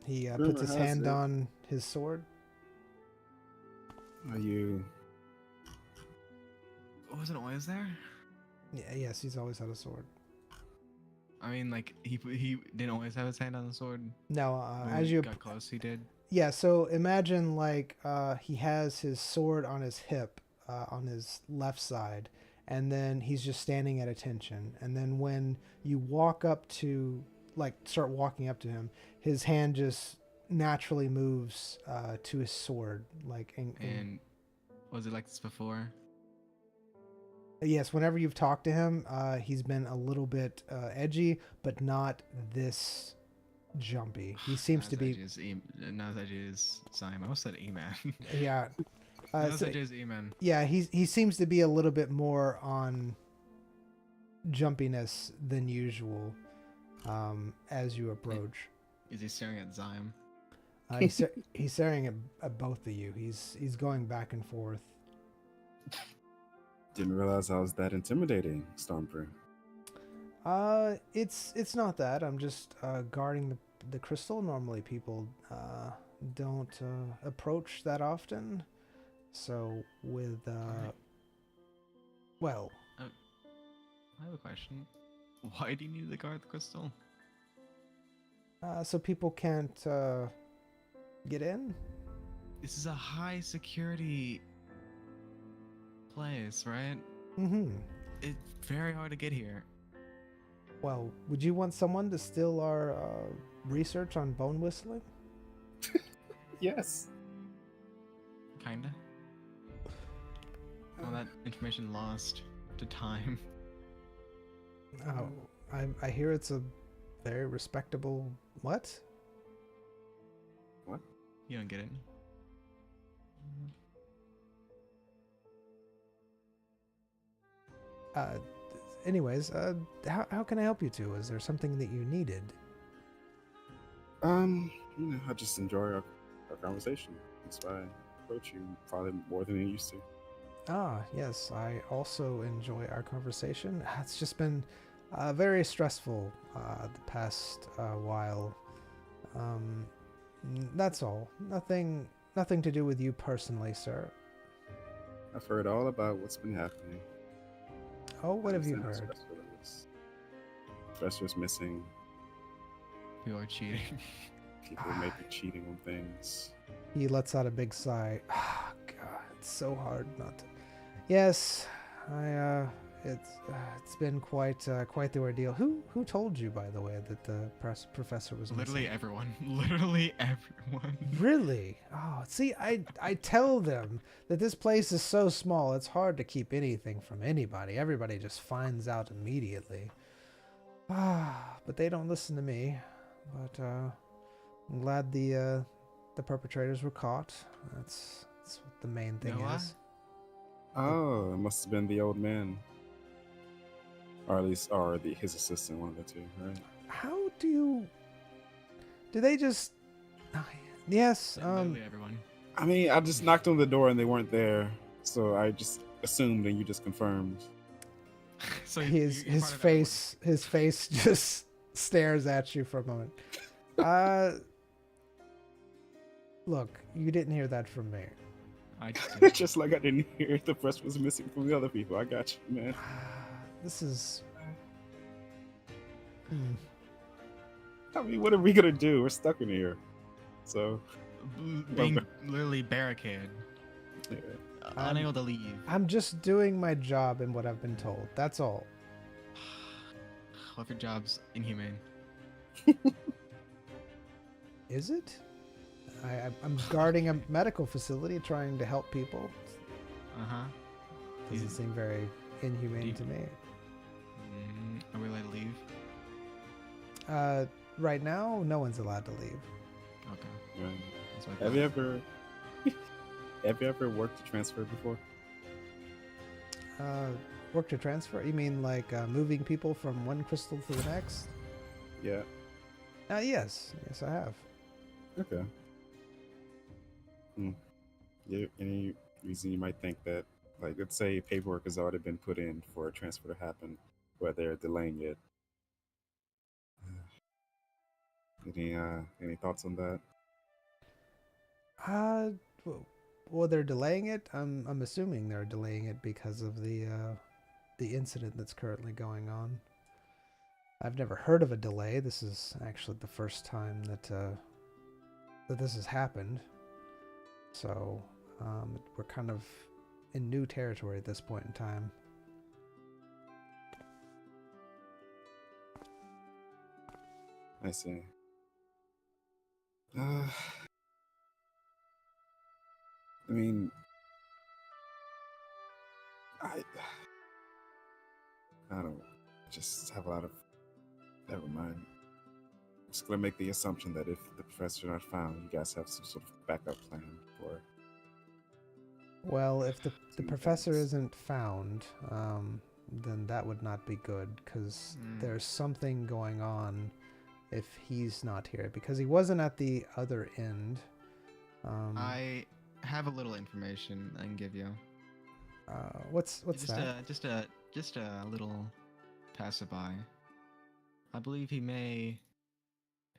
He Rumor puts his has hand it- on his sword. Are you? Wasn't always there? Yeah. Yes. He's always had a sword. I mean, like he didn't always have his hand on the sword. No. When As we you got close, he did. Yeah, so imagine like he has his sword on his hip, on his left side, and then he's just standing at attention. And then when you walk up to, like, start walking up to him, his hand just naturally moves to his sword. Like, And was it like this before? yes, whenever you've talked to him, he's been a little bit edgy, but not this jumpy. He seems to be. Not that is Simon. I almost said E-Man. Yeah. Not that is E-Man. Yeah, he seems to be a little bit more on jumpiness than usual as you approach. Is he staring at Zyme? He's staring at both of you. He's going back and forth. Didn't realize I was that intimidating, Stormfree. It's not that. I'm just guarding the crystal. Normally people don't approach that often. So with well, I have a question. Why do you need to guard the crystal? so people can't get in. This is a high security place, right? Mm-hmm. It's very hard to get here. Well, would you want someone to steal our research on bone whistling? Yes. Kinda. All that information lost to time. Oh, I hear it's a very respectable what? What? You don't get it. Anyways, how can I help you two? Is there something that you needed? I just enjoy our conversation. That's why I approach you probably more than you used to. Ah, yes, I also enjoy our conversation. It's just been very stressful the past while. That's all. Nothing to do with you personally, sir. I've heard all about what's been happening. Oh, what have you Understand how heard? stressful it is. Professor's missing. People are cheating. People may be cheating on things. He lets out a big sigh. Ah, God, it's so hard not to. Yes, it's been quite the ordeal. Who told you, by the way, that the professor was Literally missing? everyone. Literally everyone. Really? Oh, see, I tell them that this place is so small, it's hard to keep anything from anybody. Everybody just finds out immediately. But they don't listen to me. But I'm glad the perpetrators were caught. That's what the main thing Know is. Oh, it must have been the old man. Or at least, or his assistant, one of the two, right? How do they just... Yes, Literally everyone. I mean, I just knocked on the door and they weren't there, so I just assumed and you just confirmed. So his you're part of his face just stares at you for a moment. Look, you didn't hear that from me. everyone. I just did. Just like I didn't hear the press was missing from the other people. I got you, man. This is... I mean, what are we gonna do? We're stuck in here. So, Being literally barricaded. yeah. Unable to leave. I'm just doing my job and what I've been told. That's all. What if your job's inhumane? Is it? I'm guarding a medical facility trying to help people. Uh-huh. Doesn't seem very inhumane to me. Are we allowed to leave? Right now, no one's allowed to leave. Okay. Right. That's what I Have you thought. ever worked a transfer before? Work to transfer? You mean like moving people from one crystal to the next? Yeah. Yes, I have. Okay. Yeah, any reason you might think that, like, let's say paperwork has already been put in for a transfer to happen, but they're delaying it. Any thoughts on that? Well, they're delaying it. I'm assuming they're delaying it because of the incident that's currently going on. I've never heard of a delay. This is actually the first time that this has happened. So we're kind of in new territory at this point in time. I see. I mean, I don't just have a lot of. Never mind. just gonna make the assumption that if the professor not found, you guys have some sort of backup plan for. Well, if the Two professor things. isn't found, then that would not be good, because there's something going on if he's not here, because he wasn't at the other end. I have a little information I can give you. What's just that? just a little passerby. I believe he may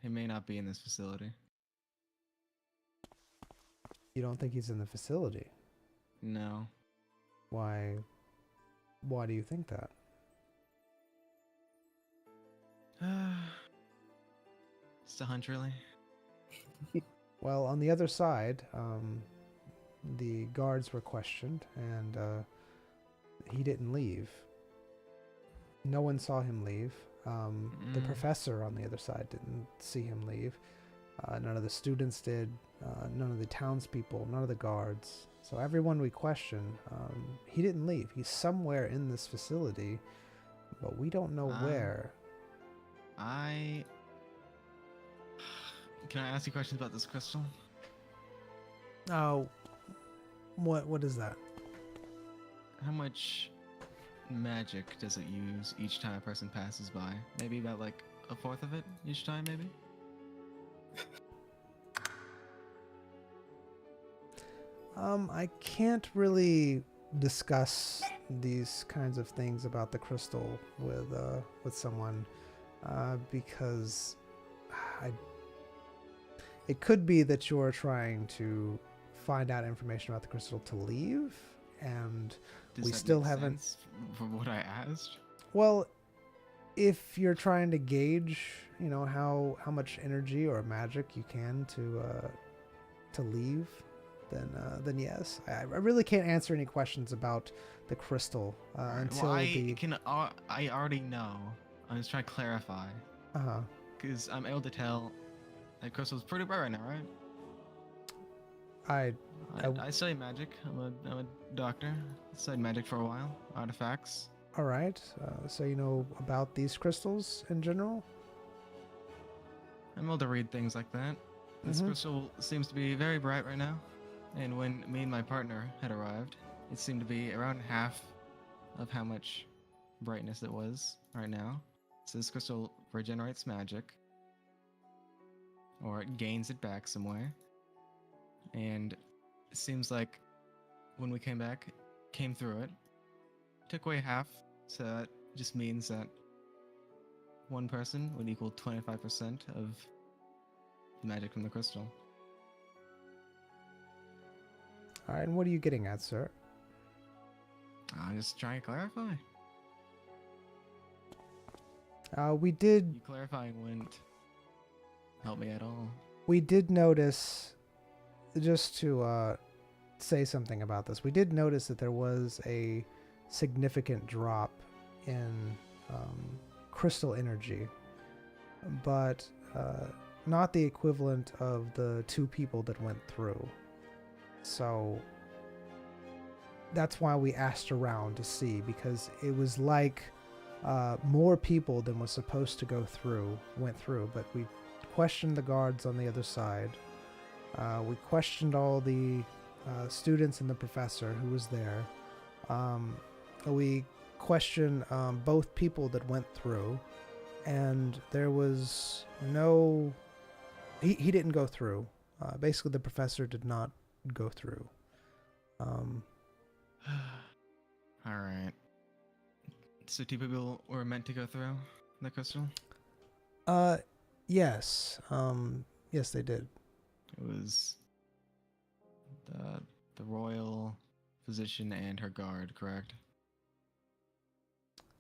not be in this facility. You don't think he's in the facility? No. Why do you think that? Just a hunch, really. Well, on the other side, the guards were questioned, and he didn't leave. No one saw him leave. The professor on the other side didn't see him leave. None of the students did. None of the townspeople. None of the guards. So everyone we questioned, he didn't leave. He's somewhere in this facility, but we don't know where. Can I ask you questions about this crystal? Oh, what is that? How much magic does it use each time a person passes by? Maybe about like a fourth of it each time, maybe? I can't really discuss these kinds of things about the crystal with someone, because it could be that you're trying to find out information about the crystal to leave, and Does we that still make haven't. sense for what I asked? Well, if you're trying to gauge, how much energy or magic you can to leave, then yes. I really can't answer any questions about the crystal until I already know. I'm just trying to clarify. Uh-huh. Because I'm able to tell that crystal's pretty bright right now, right? I study magic. I'm a doctor. I studied magic for a while. Artifacts. All right. So you know about these crystals in general? I'm able to read things like that. This crystal seems to be very bright right now. And when me and my partner had arrived, it seemed to be around half of how much brightness it was right now. So this crystal regenerates magic, or it gains it back some way. And it seems like when we came through it, took away half, so that just means that one person would equal 25% of the magic from the crystal. All right, and what are you getting at, sir? I'm just trying to clarify. We did You clarifying wouldn't help me at all. we did notice, just to say something about this, we did notice that there was a significant drop in crystal energy, but not the equivalent of the 2 people that went through. So that's why we asked around to see, because it was like more people than was supposed to went through, but we questioned the guards on the other side. We questioned all the students and the professor who was there. We questioned both people that went through, and there was no... He didn't go through. Basically, the professor did not go through. Alright. So 2 people were meant to go through the crystal? Yes. Yes, they did. It was the royal physician and her guard, correct?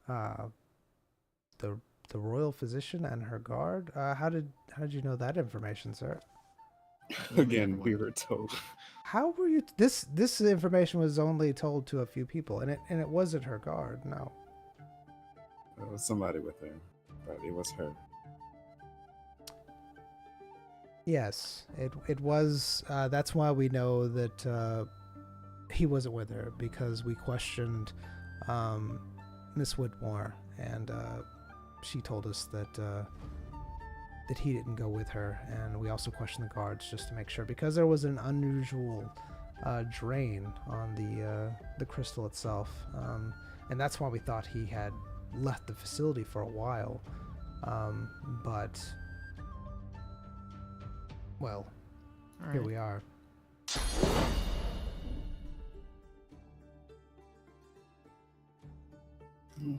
The royal physician and her guard. How did you know that information, sir? Again, we were told. How were you? This information was only told to a few people, and it wasn't her guard. No. It was somebody with her, but it was her. Yes, it was. That's why we know that he wasn't with her, because we questioned Miss Whitmore, and she told us that that he didn't go with her, and we also questioned the guards just to make sure, because there was an unusual drain on the crystal itself, and that's why we thought he had left the facility for a while. But well, All here right. we are.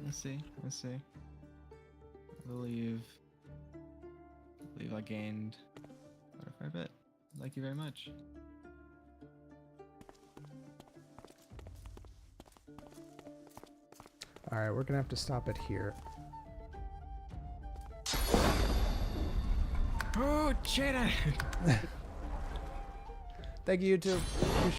Let's see. I believe I gained quite a fair bit. Thank you very much. All right, we're gonna have to stop it here. Oh, Jaden! Thank you, YouTube.